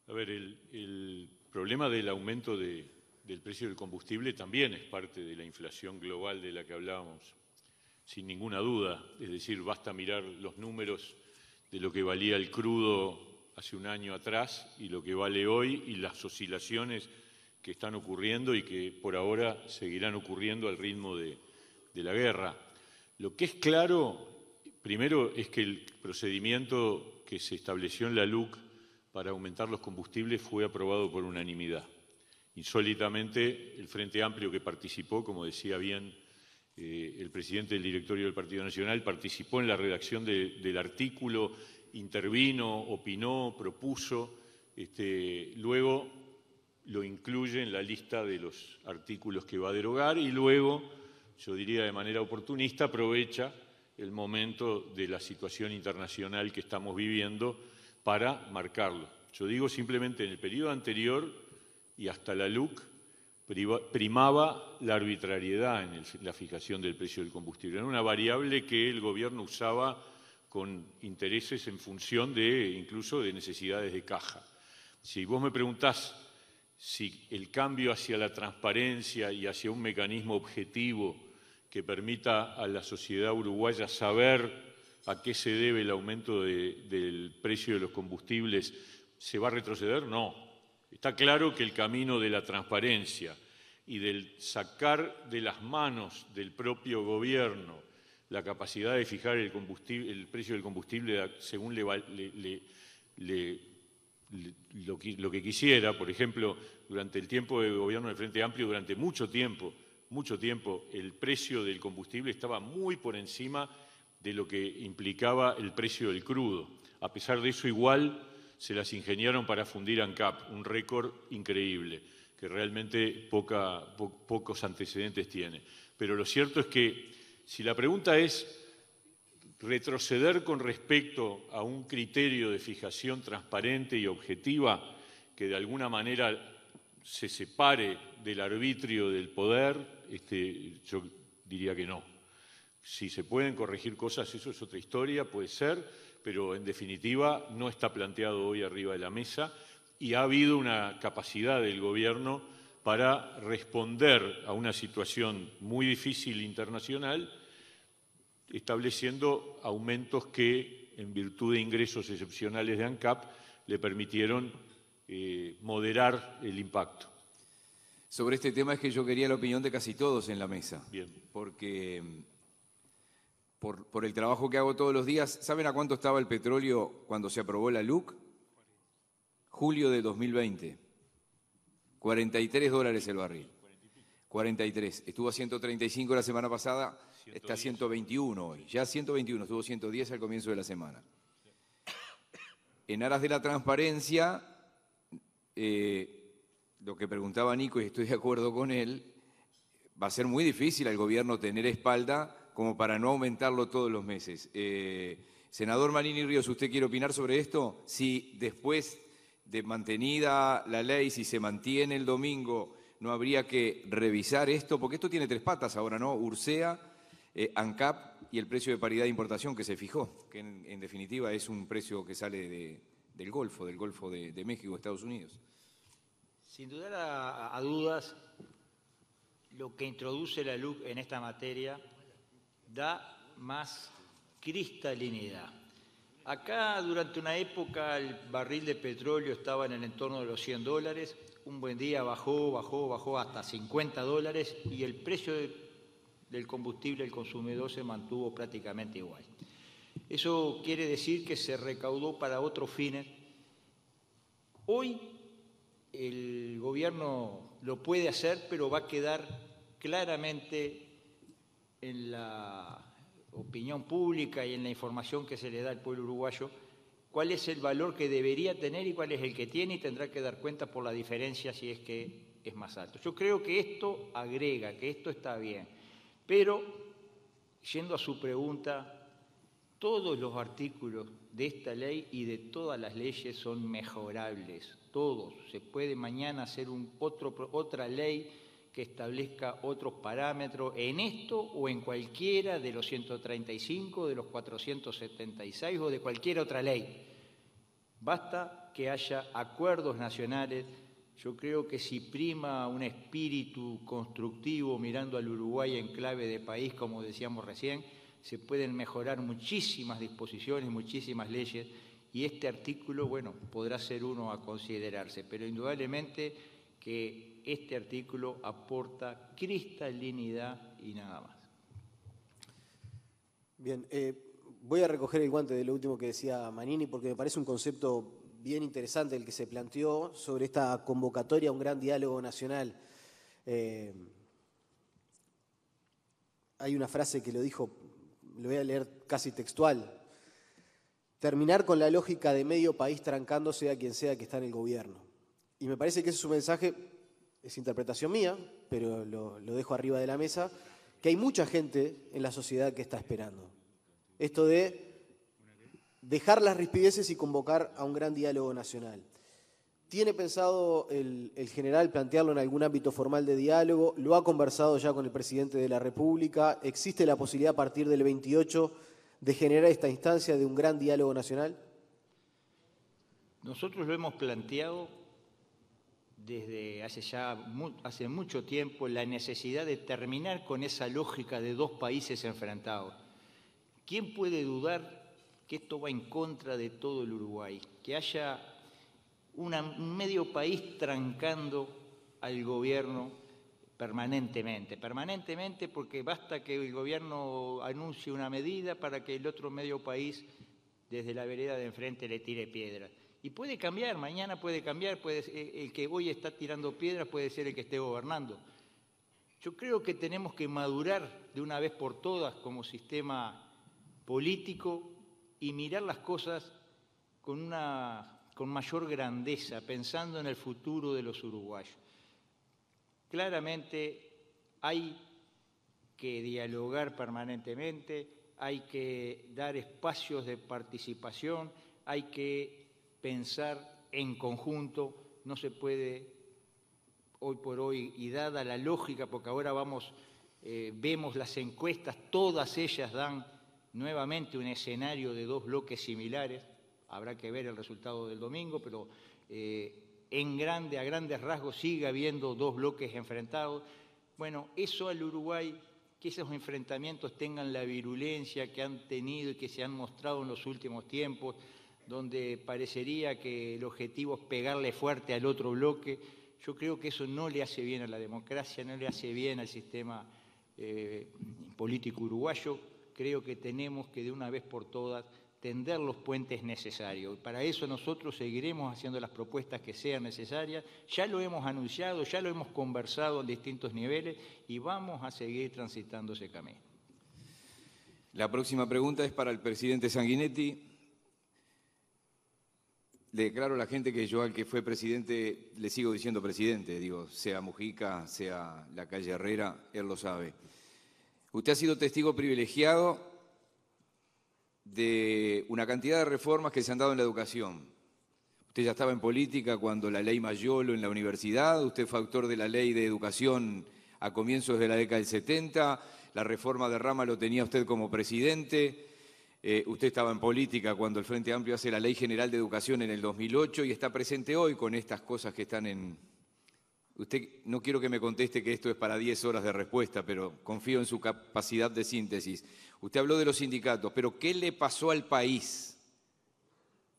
A ver, el problema del aumento del precio del combustible también es parte de la inflación global de la que hablábamos, sin ninguna duda. Es decir, basta mirar los números de lo que valía el crudo hace un año atrás y lo que vale hoy y las oscilaciones que están ocurriendo y que por ahora seguirán ocurriendo al ritmo de la guerra. Lo que es claro, primero, es que el procedimiento que se estableció en la LUC para aumentar los combustibles fue aprobado por unanimidad. Insólitamente, el Frente Amplio que participó, como decía bien el presidente del directorio del Partido Nacional, participó en la redacción del artículo, intervino, opinó, propuso, luego lo incluye en la lista de los artículos que va a derogar y luego, yo diría de manera oportunista, aprovecha el momento de la situación internacional que estamos viviendo para marcarlo. Yo digo simplemente en el periodo anterior y hasta la LUC primaba la arbitrariedad en la fijación del precio del combustible. Era una variable que el gobierno usaba con intereses en función incluso de necesidades de caja. Si vos me preguntás si el cambio hacia la transparencia y hacia un mecanismo objetivo que permita a la sociedad uruguaya saber a qué se debe el aumento del precio de los combustibles, ¿se va a retroceder? No. Está claro que el camino de la transparencia y del sacar de las manos del propio gobierno la capacidad de fijar el precio del combustible según lo que quisiera, por ejemplo, durante el tiempo de gobierno del Frente Amplio, durante mucho tiempo, el precio del combustible estaba muy por encima de lo que implicaba el precio del crudo. A pesar de eso, igual se las ingeniaron para fundir ANCAP, un récord increíble, que realmente pocos antecedentes tiene. Pero lo cierto es que si la pregunta es retroceder con respecto a un criterio de fijación transparente y objetiva que de alguna manera se separe del arbitrio del poder, yo diría que no. Si se pueden corregir cosas, eso es otra historia, puede ser, pero en definitiva no está planteado hoy arriba de la mesa y ha habido una capacidad del gobierno para responder a una situación muy difícil internacional, estableciendo aumentos que, en virtud de ingresos excepcionales de ANCAP, le permitieron moderar el impacto. Sobre este tema es que yo quería la opinión de casi todos en la mesa. Bien. Porque por el trabajo que hago todos los días, ¿saben a cuánto estaba el petróleo cuando se aprobó la LUC? Julio de 2020. $43 el barril. 43. Estuvo a 135 la semana pasada, 110. Está a 121 hoy. Ya 121, estuvo 110 al comienzo de la semana. En aras de la transparencia, lo que preguntaba Nico, y estoy de acuerdo con él, va a ser muy difícil al gobierno tener espalda como para no aumentarlo todos los meses. Senador Manini Ríos, ¿usted quiere opinar sobre esto? Si después de mantenida la ley, si se mantiene el domingo, no habría que revisar esto, porque esto tiene tres patas ahora, ¿no? Ursea, ANCAP y el precio de paridad de importación que se fijó, que en definitiva es un precio que sale del Golfo de México, Estados Unidos. Sin duda a dudas, lo que introduce la LUC en esta materia da más cristalinidad. Acá, durante una época, el barril de petróleo estaba en el entorno de los $100. Un buen día bajó hasta $50 y el precio del combustible al consumidor se mantuvo prácticamente igual. Eso quiere decir que se recaudó para otros fines. Hoy el gobierno lo puede hacer, pero va a quedar claramente en la opinión pública y en la información que se le da al pueblo uruguayo cuál es el valor que debería tener y cuál es el que tiene, y tendrá que dar cuenta por la diferencia si es que es más alto. Yo creo que esto agrega, que esto está bien, pero yendo a su pregunta, todos los artículos de esta ley y de todas las leyes son mejorables, todos. Se puede mañana hacer otra ley que establezca otros parámetros en esto o en cualquiera de los 135, de los 476 o de cualquier otra ley. Basta que haya acuerdos nacionales. Yo creo que si prima un espíritu constructivo mirando al Uruguay en clave de país, como decíamos recién, se pueden mejorar muchísimas disposiciones, muchísimas leyes, y este artículo, bueno, podrá ser uno a considerarse, pero indudablemente que este artículo aporta cristalinidad y nada más. Bien, voy a recoger el guante de lo último que decía Manini porque me parece un concepto bien interesante el que se planteó sobre esta convocatoria a un gran diálogo nacional. Hay una frase que lo dijo, lo voy a leer casi textual: terminar con la lógica de medio país trancándose a quien sea que está en el gobierno. Y me parece que ese es un mensaje, es interpretación mía, pero lo dejo arriba de la mesa, que hay mucha gente en la sociedad que está esperando. Esto de dejar las rispideces y convocar a un gran diálogo nacional. ¿Tiene pensado el general plantearlo en algún ámbito formal de diálogo? ¿Lo ha conversado ya con el presidente de la República? ¿Existe la posibilidad a partir del 28 de generar esta instancia de un gran diálogo nacional? Nosotros lo hemos planteado desde hace mucho tiempo, la necesidad de terminar con esa lógica de dos países enfrentados. ¿Quién puede dudar que esto va en contra de todo el Uruguay? Que haya un medio país trancando al gobierno permanentemente porque basta que el gobierno anuncie una medida para que el otro medio país desde la vereda de enfrente le tire piedras. Y puede cambiar, mañana puede cambiar, el que hoy está tirando piedras puede ser el que esté gobernando. Yo creo que tenemos que madurar de una vez por todas como sistema político y mirar las cosas con mayor grandeza, pensando en el futuro de los uruguayos. Claramente hay que dialogar permanentemente, hay que dar espacios de participación, hay que pensar en conjunto, no se puede hoy por hoy, y dada la lógica, porque ahora vemos las encuestas, todas ellas dan nuevamente un escenario de dos bloques similares, habrá que ver el resultado del domingo, pero a grandes rasgos sigue habiendo dos bloques enfrentados. Bueno, eso al Uruguay, que esos enfrentamientos tengan la virulencia que han tenido y que se han mostrado en los últimos tiempos, donde parecería que el objetivo es pegarle fuerte al otro bloque, yo creo que eso no le hace bien a la democracia, no le hace bien al sistema político uruguayo. Creo que tenemos que de una vez por todas tender los puentes necesarios. Para eso nosotros seguiremos haciendo las propuestas que sean necesarias. Ya lo hemos anunciado, ya lo hemos conversado en distintos niveles y vamos a seguir transitando ese camino. La próxima pregunta es para el presidente Sanguinetti. Le declaro a la gente que yo al que fue presidente le sigo diciendo presidente, digo, sea Mujica, sea la calle Herrera, él lo sabe. Usted ha sido testigo privilegiado de una cantidad de reformas que se han dado en la educación. Usted ya estaba en política cuando la ley Mayolo en la universidad, usted fue autor de la ley de educación a comienzos de la década del 70, la reforma de Rama lo tenía usted como presidente, usted estaba en política cuando el Frente Amplio hace la Ley General de Educación en el 2008 y está presente hoy con estas cosas que están en... Usted, no quiero que me conteste que esto es para 10 horas de respuesta, pero confío en su capacidad de síntesis. Usted habló de los sindicatos, pero ¿qué le pasó al país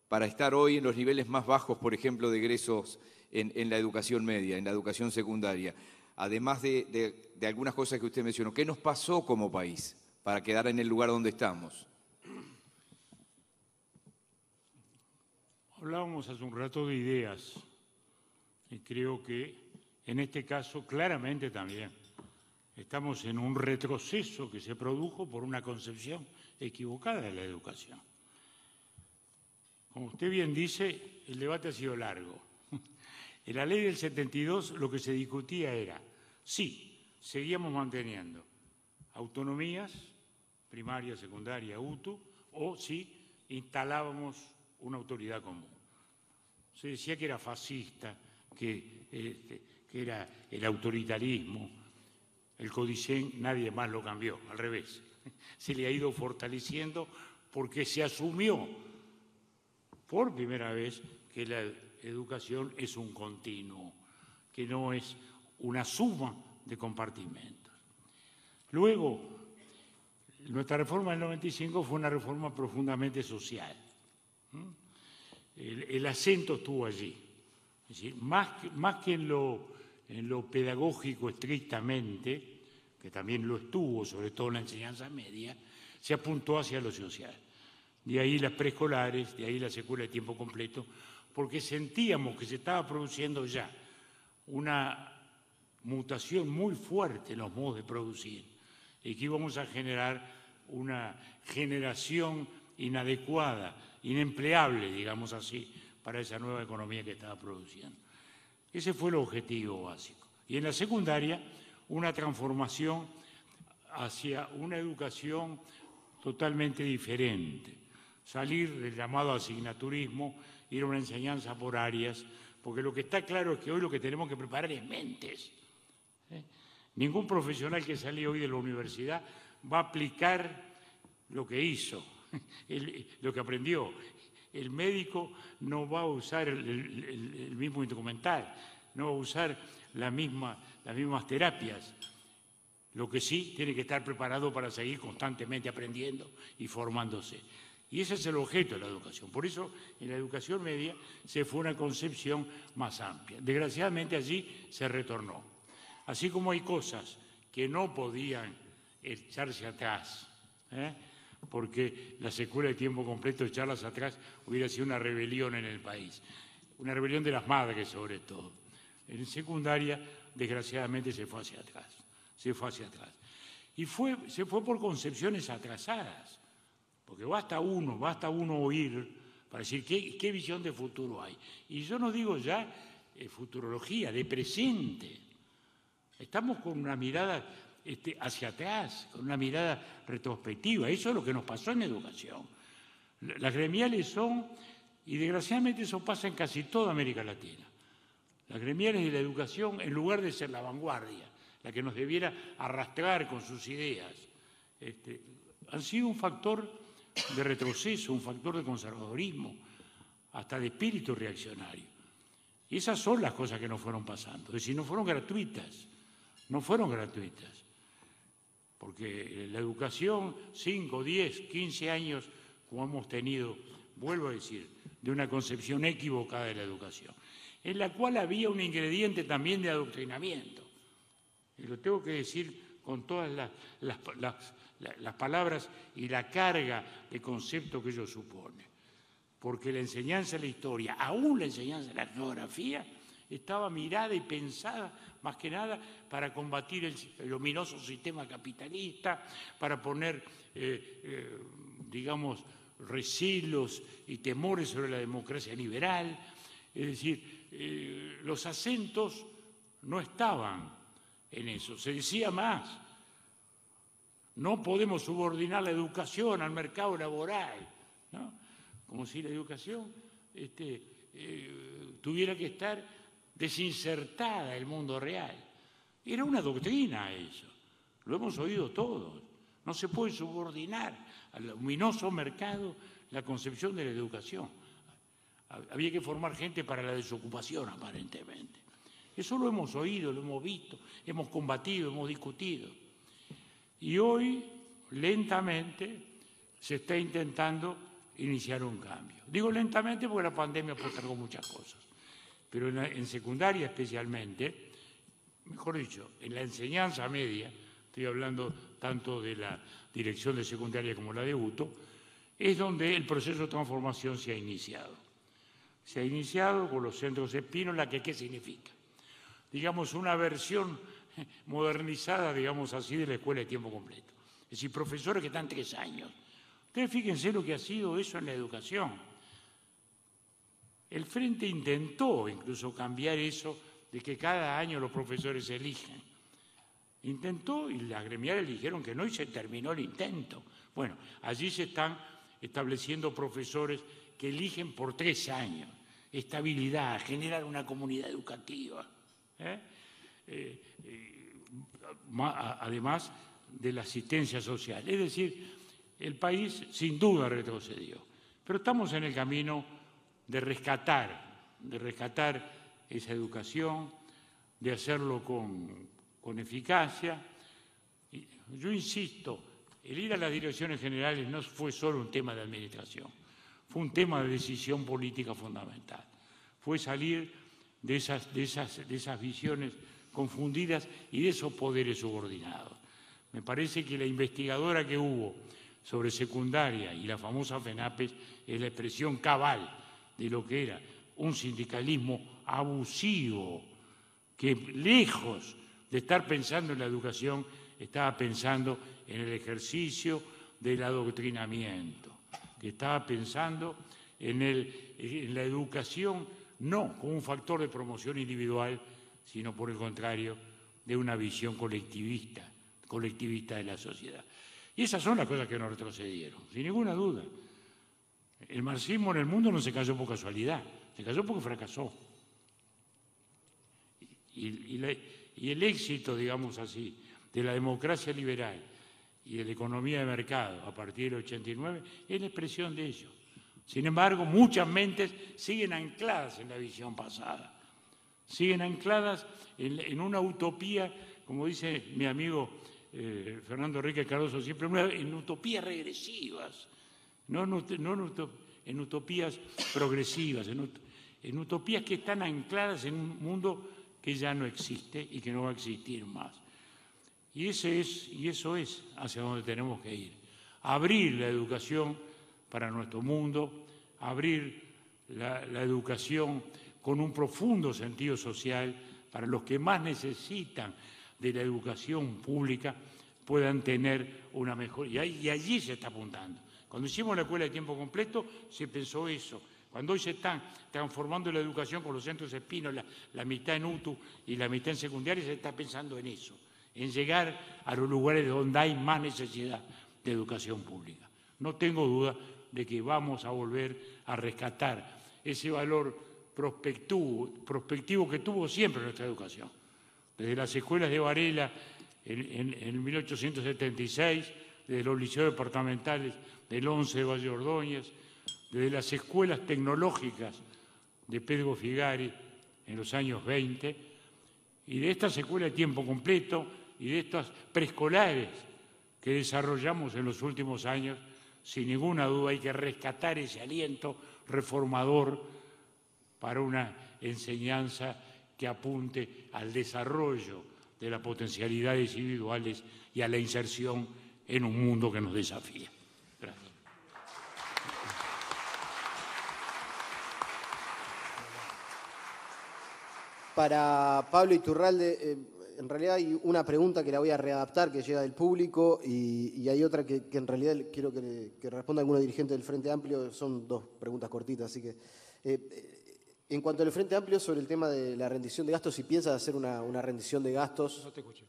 para estar hoy en los niveles más bajos, por ejemplo, de egresos en la educación media, en la educación secundaria? Además de algunas cosas que usted mencionó, ¿qué nos pasó como país para quedar en el lugar donde estamos? Hablábamos hace un rato de ideas y creo que en este caso claramente también estamos en un retroceso que se produjo por una concepción equivocada de la educación. Como usted bien dice, el debate ha sido largo. En la ley del 72 lo que se discutía era, sí, seguíamos manteniendo autonomías, primaria, secundaria, UTU, o si instalábamos una autoridad común. Se decía que era fascista, que era el autoritarismo. El Codicen nadie más lo cambió, al revés. Se le ha ido fortaleciendo porque se asumió por primera vez que la educación es un continuo, que no es una suma de compartimentos. Luego, nuestra reforma del 95 fue una reforma profundamente social. el acento estuvo allí. Es decir, más que en lo pedagógico estrictamente, que también lo estuvo, sobre todo en la enseñanza media, se apuntó hacia lo social. De ahí las preescolares, de ahí las escuelas de tiempo completo, porque sentíamos que se estaba produciendo ya una mutación muy fuerte en los modos de producir y que íbamos a generar una generación inadecuada, inempleable, digamos así, para esa nueva economía que estaba produciendo. Ese fue el objetivo básico. Y en la secundaria, una transformación hacia una educación totalmente diferente. Salir del llamado asignaturismo, ir a una enseñanza por áreas, porque lo que está claro es que hoy lo que tenemos que preparar es mentes. Ningún profesional que sale hoy de la universidad va a aplicar lo que hizo, lo que aprendió. El médico no va a usar el mismo instrumental, no va a usar las mismas terapias. Lo que sí tiene que estar preparado para seguir constantemente aprendiendo y formándose. Y ese es el objeto de la educación. Por eso, en la educación media se fue una concepción más amplia. Desgraciadamente allí se retornó. Así como hay cosas que no podían echarse atrás, porque las escuelas de tiempo completo, echarlas atrás, hubiera sido una rebelión en el país. Una rebelión de las madres, sobre todo. En secundaria, desgraciadamente, se fue hacia atrás. Se fue hacia atrás. Y se fue por concepciones atrasadas. Porque basta uno oír para decir qué visión de futuro hay. Y yo no digo ya futurología, de presente. Estamos con una mirada hacia atrás, con una mirada retrospectiva. Eso es lo que nos pasó en educación. Las gremiales son, y desgraciadamente eso pasa en casi toda América Latina, las gremiales de la educación, en lugar de ser la vanguardia, la que nos debiera arrastrar con sus ideas, han sido un factor de retroceso, un factor de conservadorismo, hasta de espíritu reaccionario. Y esas son las cosas que nos fueron pasando. Es decir, no fueron gratuitas, porque la educación, 5, 10, 15 años, como hemos tenido, vuelvo a decir, de una concepción equivocada de la educación, en la cual había un ingrediente también de adoctrinamiento. Y lo tengo que decir con todas las palabras y la carga de concepto que ello supone. Porque la enseñanza de la historia, aún la enseñanza de la geografía, estaba mirada y pensada más que nada para combatir el ominoso sistema capitalista, para poner, digamos, recelos y temores sobre la democracia liberal. Es decir, los acentos no estaban en eso. Se decía más. No podemos subordinar la educación al mercado laboral, ¿no? Como si la educación tuviera que estar desinsertada del mundo real. Era una doctrina eso, lo hemos oído todos. No se puede subordinar al luminoso mercado la concepción de la educación. Había que formar gente para la desocupación, aparentemente. Eso lo hemos oído, lo hemos visto, hemos combatido, hemos discutido. Y hoy, lentamente, se está intentando iniciar un cambio. Digo lentamente porque la pandemia postergó muchas cosas, pero en secundaria especialmente, mejor dicho, en la enseñanza media, estoy hablando tanto de la dirección de secundaria como la de UTO, es donde el proceso de transformación se ha iniciado. Se ha iniciado con los centros Espínola, que ¿qué significa? Digamos, una versión modernizada, digamos así, de la escuela de tiempo completo. Es decir, profesores que están 3 años. Ustedes fíjense lo que ha sido eso en la educación. El Frente intentó incluso cambiar eso de que cada año los profesores se eligen. Intentó y las gremiales dijeron que no y se terminó el intento. Bueno, allí se están estableciendo profesores que eligen por 3 años. Estabilidad, generar una comunidad educativa. Además de la asistencia social. Es decir, el país sin duda retrocedió, pero estamos en el camino de rescatar esa educación, de hacerlo con eficacia. Yo insisto, el ir a las direcciones generales no fue solo un tema de administración, fue un tema de decisión política fundamental. Fue salir de esas visiones confundidas y de esos poderes subordinados. Me parece que la investigadora que hubo sobre secundaria y la famosa FENAPES es la expresión cabal de lo que era un sindicalismo abusivo, que lejos de estar pensando en la educación, estaba pensando en el ejercicio del adoctrinamiento, que estaba pensando en la educación no como un factor de promoción individual, sino por el contrario, de una visión colectivista de la sociedad. Y esas son las cosas que nos retrocedieron, sin ninguna duda. El marxismo en el mundo no se cayó por casualidad, se cayó porque fracasó. Y el éxito, digamos así, de la democracia liberal y de la economía de mercado a partir del 89 es la expresión de ello. Sin embargo, muchas mentes siguen ancladas en la visión pasada, siguen ancladas en una utopía, como dice mi amigo Fernando Enrique Cardoso siempre, en utopías regresivas, no en utopías progresivas, en utopías que están ancladas en un mundo que ya no existe y que no va a existir más. Y eso es hacia donde tenemos que ir. Abrir la educación para nuestro mundo, abrir la educación con un profundo sentido social para los que más necesitan de la educación pública puedan tener una mejor... Y allí se está apuntando. Cuando hicimos la escuela de tiempo completo se pensó eso. Cuando hoy se están transformando la educación con los centros espinos, la mitad en UTU y la mitad en secundaria, se está pensando en eso, en llegar a los lugares donde hay más necesidad de educación pública. No tengo duda de que vamos a volver a rescatar ese valor prospectivo que tuvo siempre nuestra educación. Desde las escuelas de Varela en 1876, desde los liceos departamentales del 11 de Valle Ordóñez, desde las escuelas tecnológicas de Pedro Figari en los años 20, y de estas escuelas de tiempo completo y de estas preescolares que desarrollamos en los últimos años, sin ninguna duda hay que rescatar ese aliento reformador para una enseñanza que apunte al desarrollo de las potencialidades individuales y a la inserción en un mundo que nos desafía. Gracias. Para Pablo Iturralde, en realidad hay una pregunta que la voy a readaptar, que llega del público, y hay otra que en realidad quiero que responda alguno dirigente del Frente Amplio. Son dos preguntas cortitas, así que... en cuanto al Frente Amplio, sobre el tema de la rendición de gastos, si piensas hacer una rendición de gastos... No te escuché.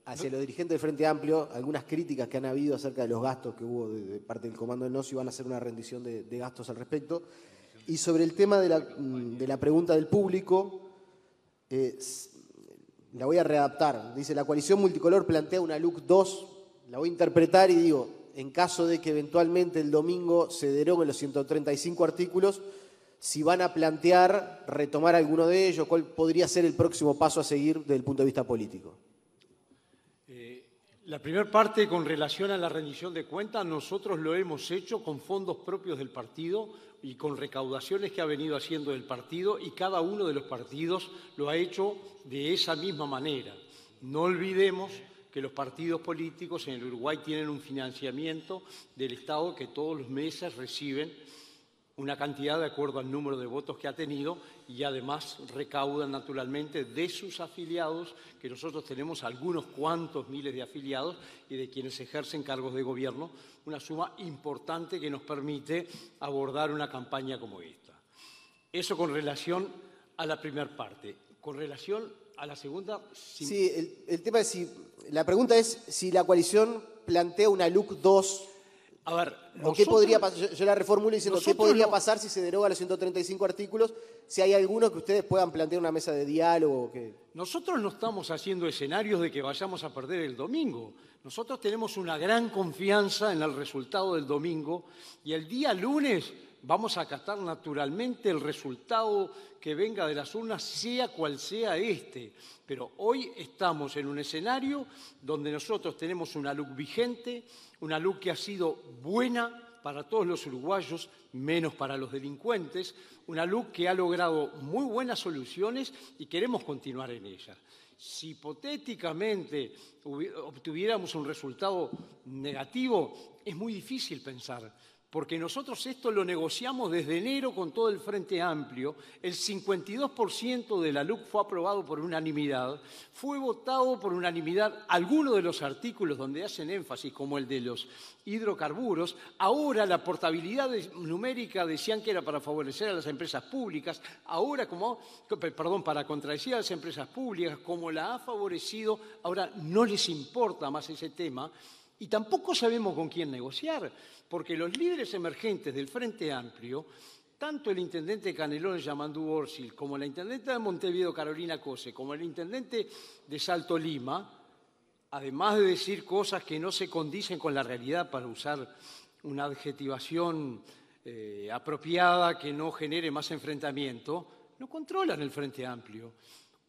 Hacia los dirigentes del Frente Amplio, algunas críticas que han habido acerca de los gastos que hubo de parte del Comando del NOS, y van a hacer una rendición de gastos al respecto. Y sobre el tema de la pregunta del público... la voy a readaptar. Dice, la coalición multicolor plantea una LUC 2, la voy a interpretar y digo, en caso de que eventualmente el domingo se deroguen los 135 artículos, si van a plantear retomar alguno de ellos, ¿cuál podría ser el próximo paso a seguir desde el punto de vista político? La primera parte, con relación a la rendición de cuentas, nosotros lo hemos hecho con fondos propios del partido y con recaudaciones que ha venido haciendo el partido, y cada uno de los partidos lo ha hecho de esa misma manera. No olvidemos que los partidos políticos en el Uruguay tienen un financiamiento del Estado que todos los meses reciben una cantidad de acuerdo al número de votos que ha tenido, y además recaudan naturalmente de sus afiliados, que nosotros tenemos algunos cuantos miles de afiliados y de quienes ejercen cargos de gobierno, una suma importante que nos permite abordar una campaña como esta. Eso con relación a la primera parte. Con relación a la segunda... Sí, el tema es la pregunta es si la coalición plantea una LUC 2. A ver, ¿O qué podría pasar? Yo la reformulo diciendo, ¿qué podría pasar si se deroga los 135 artículos? Si hay algunos que ustedes puedan plantear una mesa de diálogo. Nosotros no estamos haciendo escenarios de que vayamos a perder el domingo. Nosotros tenemos una gran confianza en el resultado del domingo, y el día lunes vamos a acatar naturalmente el resultado que venga de las urnas, sea cual sea este. Pero hoy estamos en un escenario donde nosotros tenemos una LUC vigente, una LUC que ha sido buena, para todos los uruguayos, menos para los delincuentes, una LUC que ha logrado muy buenas soluciones y queremos continuar en ella. Si hipotéticamente obtuviéramos un resultado negativo, es muy difícil pensar, porque nosotros esto lo negociamos desde enero con todo el Frente Amplio. El 52% de la LUC fue aprobado por unanimidad, fue votado por unanimidad algunos de los artículos donde hacen énfasis, como el de los hidrocarburos. Ahora la portabilidad numérica decían que era para favorecer a las empresas públicas, ahora para contradecir a las empresas públicas, como la ha favorecido, ahora no les importa más ese tema. Y tampoco sabemos con quién negociar, porque los líderes emergentes del Frente Amplio, tanto el intendente de Canelones, Yamandú Orsil, como la intendente de Montevideo, Carolina Cose, como el intendente de Salto Lima, además de decir cosas que no se condicen con la realidad, para usar una adjetivación apropiada que no genere más enfrentamiento, no controlan el Frente Amplio.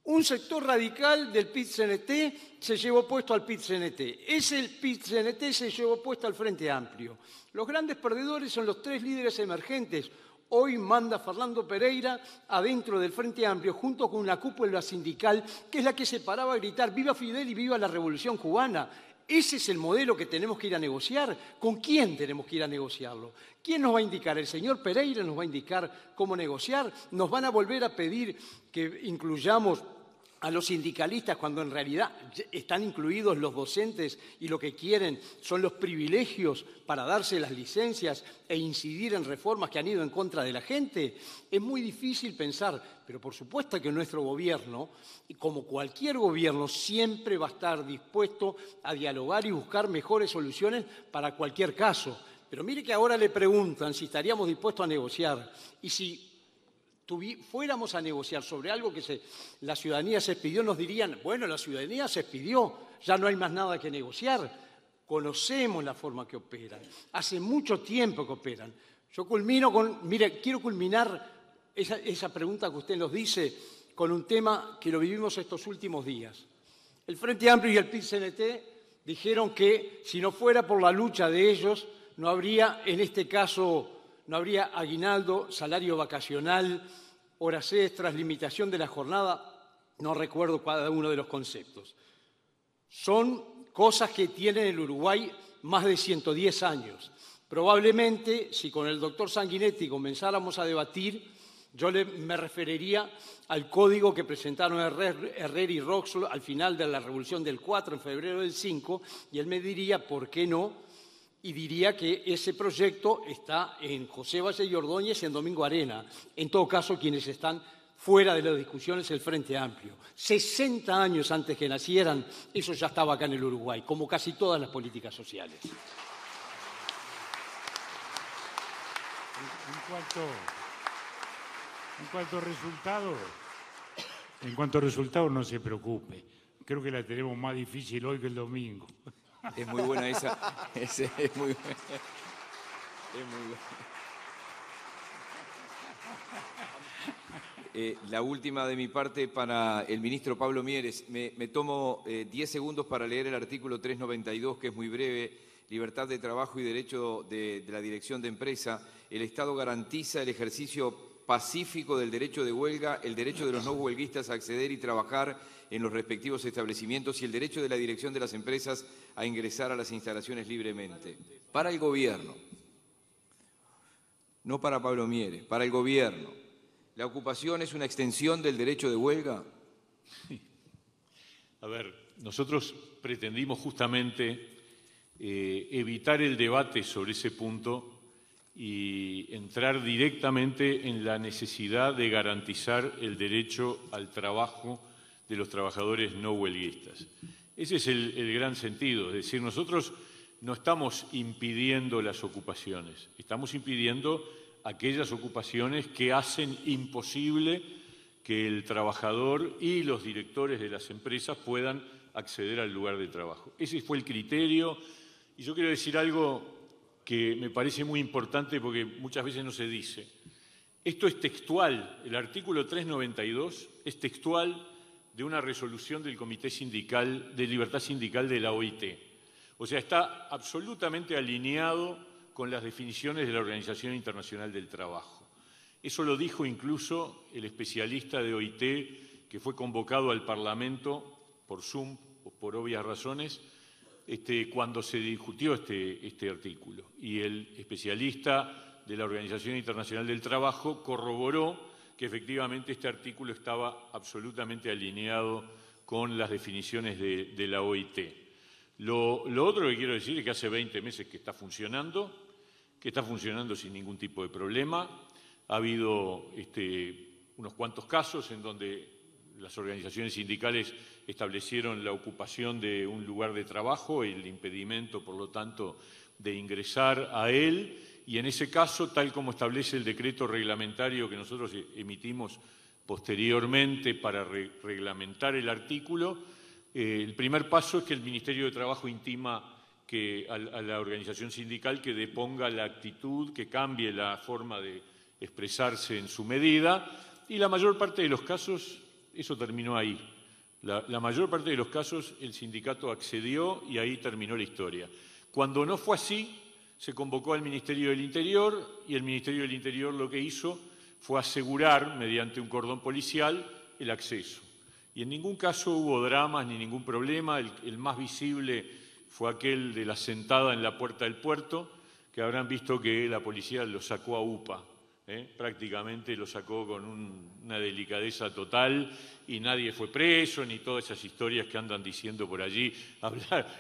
Un sector radical del PIT-CNT se llevó puesto al PIT-CNT. Ese PIT-CNT se llevó puesto al Frente Amplio. Los grandes perdedores son los tres líderes emergentes. Hoy manda Fernando Pereira adentro del Frente Amplio, junto con una cúpula sindical que es la que se paraba a gritar «¡Viva Fidel y viva la Revolución Cubana!». Ese es el modelo que tenemos que ir a negociar. ¿Con quién tenemos que ir a negociarlo? ¿Quién nos va a indicar? ¿El señor Pereira nos va a indicar cómo negociar? ¿Nos van a volver a pedir que incluyamos a los sindicalistas cuando en realidad están incluidos los docentes y lo que quieren son los privilegios para darse las licencias e incidir en reformas que han ido en contra de la gente? Es muy difícil pensar, pero por supuesto que nuestro gobierno, como cualquier gobierno, siempre va a estar dispuesto a dialogar y buscar mejores soluciones para cualquier caso. Pero mire que ahora le preguntan si estaríamos dispuestos a negociar, y si fuéramos a negociar sobre algo que la ciudadanía se expidió, nos dirían, bueno, la ciudadanía se expidió, ya no hay más nada que negociar. Conocemos la forma que operan, hace mucho tiempo que operan. Yo quiero culminar esa pregunta que usted nos dice con un tema que lo vivimos estos últimos días. El Frente Amplio y el PIT-CNT dijeron que si no fuera por la lucha de ellos, no habría, en este caso, no habría aguinaldo, salario vacacional, horas extras, limitación de la jornada, no recuerdo cada uno de los conceptos. Son cosas que tiene el Uruguay más de 110 años. Probablemente, si con el doctor Sanguinetti comenzáramos a debatir, yo me referiría al código que presentaron Herrera y Roxl al final de la Revolución del 4, en febrero del 5, y él me diría, ¿por qué no? Y diría que ese proyecto está en José Valle y Ordóñez y en Domingo Arena. En todo caso, quienes están fuera de las discusiones, el Frente Amplio. 60 años antes que nacieran, eso ya estaba acá en el Uruguay, como casi todas las políticas sociales. En cuanto a resultados, no se preocupe. Creo que la tenemos más difícil hoy que el domingo. Es muy buena esa. Es muy buena. La última de mi parte para el ministro Pablo Mieres. Me tomo 10 segundos para leer el artículo 392, que es muy breve. Libertad de trabajo y derecho de la dirección de empresa. El Estado garantiza el ejercicio pacífico del derecho de huelga, el derecho de los no huelguistas a acceder y trabajar en los respectivos establecimientos y el derecho de la dirección de las empresas a ingresar a las instalaciones libremente. Para el gobierno, no para Pablo Mieres, para el gobierno, ¿la ocupación es una extensión del derecho de huelga? A ver, nosotros pretendimos justamente evitar el debate sobre ese punto y entrar directamente en la necesidad de garantizar el derecho al trabajo de los trabajadores no huelguistas. Ese es el gran sentido, es decir, nosotros no estamos impidiendo las ocupaciones, estamos impidiendo aquellas ocupaciones que hacen imposible que el trabajador y los directores de las empresas puedan acceder al lugar de trabajo. Ese fue el criterio, y yo quiero decir algo que me parece muy importante porque muchas veces no se dice. Esto es textual, el artículo 392 es textual de una resolución del Comité Sindical de Libertad Sindical de la OIT. O sea, está absolutamente alineado con las definiciones de la Organización Internacional del Trabajo. Eso lo dijo incluso el especialista de OIT que fue convocado al Parlamento por Zoom, por obvias razones, cuando se discutió este artículo. Y el especialista de la Organización Internacional del Trabajo corroboró que efectivamente este artículo estaba absolutamente alineado con las definiciones de la OIT. Lo otro que quiero decir es que hace 20 meses que está funcionando sin ningún tipo de problema. Ha habido unos cuantos casos en donde las organizaciones sindicales establecieron la ocupación de un lugar de trabajo y el impedimento, por lo tanto, de ingresar a él. Y en ese caso, tal como establece el decreto reglamentario que nosotros emitimos posteriormente para reglamentar el artículo, el primer paso es que el Ministerio de Trabajo intima a la organización sindical que deponga la actitud, que cambie la forma de expresarse en su medida, y la mayor parte de los casos eso terminó ahí. La mayor parte de los casos el sindicato accedió y ahí terminó la historia. Cuando no fue así, se convocó al Ministerio del Interior y el Ministerio del Interior lo que hizo fue asegurar, mediante un cordón policial, el acceso. Y en ningún caso hubo dramas ni ningún problema. El más visible fue aquel de la sentada en la puerta del puerto, que habrán visto que la policía lo sacó a UPA. Prácticamente lo sacó con una delicadeza total y nadie fue preso, ni todas esas historias que andan diciendo por allí.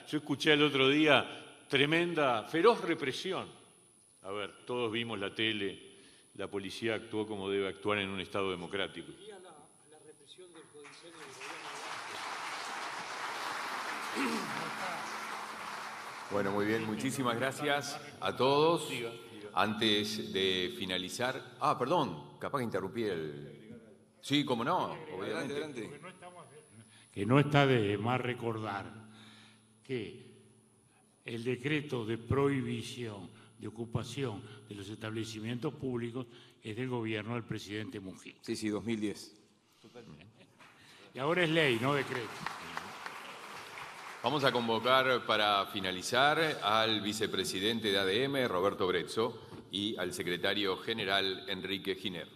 Yo escuché el otro día tremenda, feroz represión. A ver, todos vimos la tele, la policía actuó como debe actuar en un Estado democrático. La represión del judicial y del gobierno. Bueno, muy bien, muchísimas gracias a todos. Antes de finalizar... perdón, capaz que interrumpí el... Sí, cómo no, obviamente. Adelante. Que no está de más recordar que el decreto de prohibición de ocupación de los establecimientos públicos es del gobierno del presidente Mujica. Sí, 2010. Y ahora es ley, no decreto. Vamos a convocar para finalizar al vicepresidente de ADM, Roberto Brezzo, y al secretario general, Enrique Giner.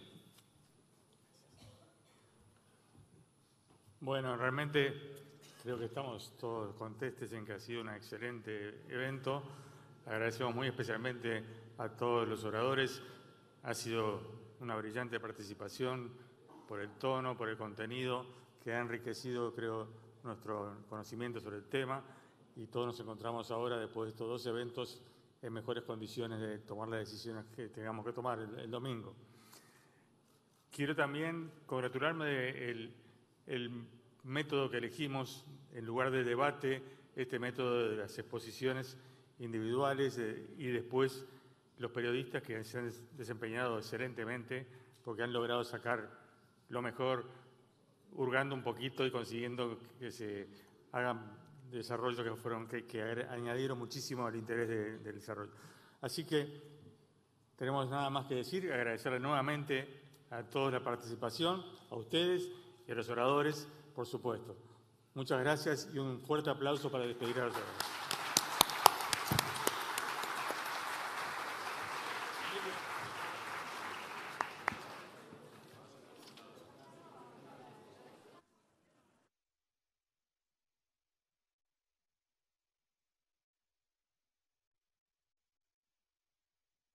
Bueno, realmente creo que estamos todos contestes en que ha sido un excelente evento. Agradecemos muy especialmente a todos los oradores. Ha sido una brillante participación por el tono, por el contenido, que ha enriquecido, creo, nuestro conocimiento sobre el tema, y todos nos encontramos ahora, después de estos 2 eventos, en mejores condiciones de tomar las decisiones que tengamos que tomar el domingo. Quiero también congratularme del método que elegimos en lugar de debate, este método de las exposiciones individuales y después los periodistas que se han desempeñado excelentemente porque han logrado sacar lo mejor, hurgando un poquito y consiguiendo que se hagan desarrollos que añadieron muchísimo al interés del desarrollo. Así que tenemos nada más que decir, agradecerle nuevamente a todos la participación, a ustedes y a los oradores, por supuesto. Muchas gracias y un fuerte aplauso para despedir a los oradores.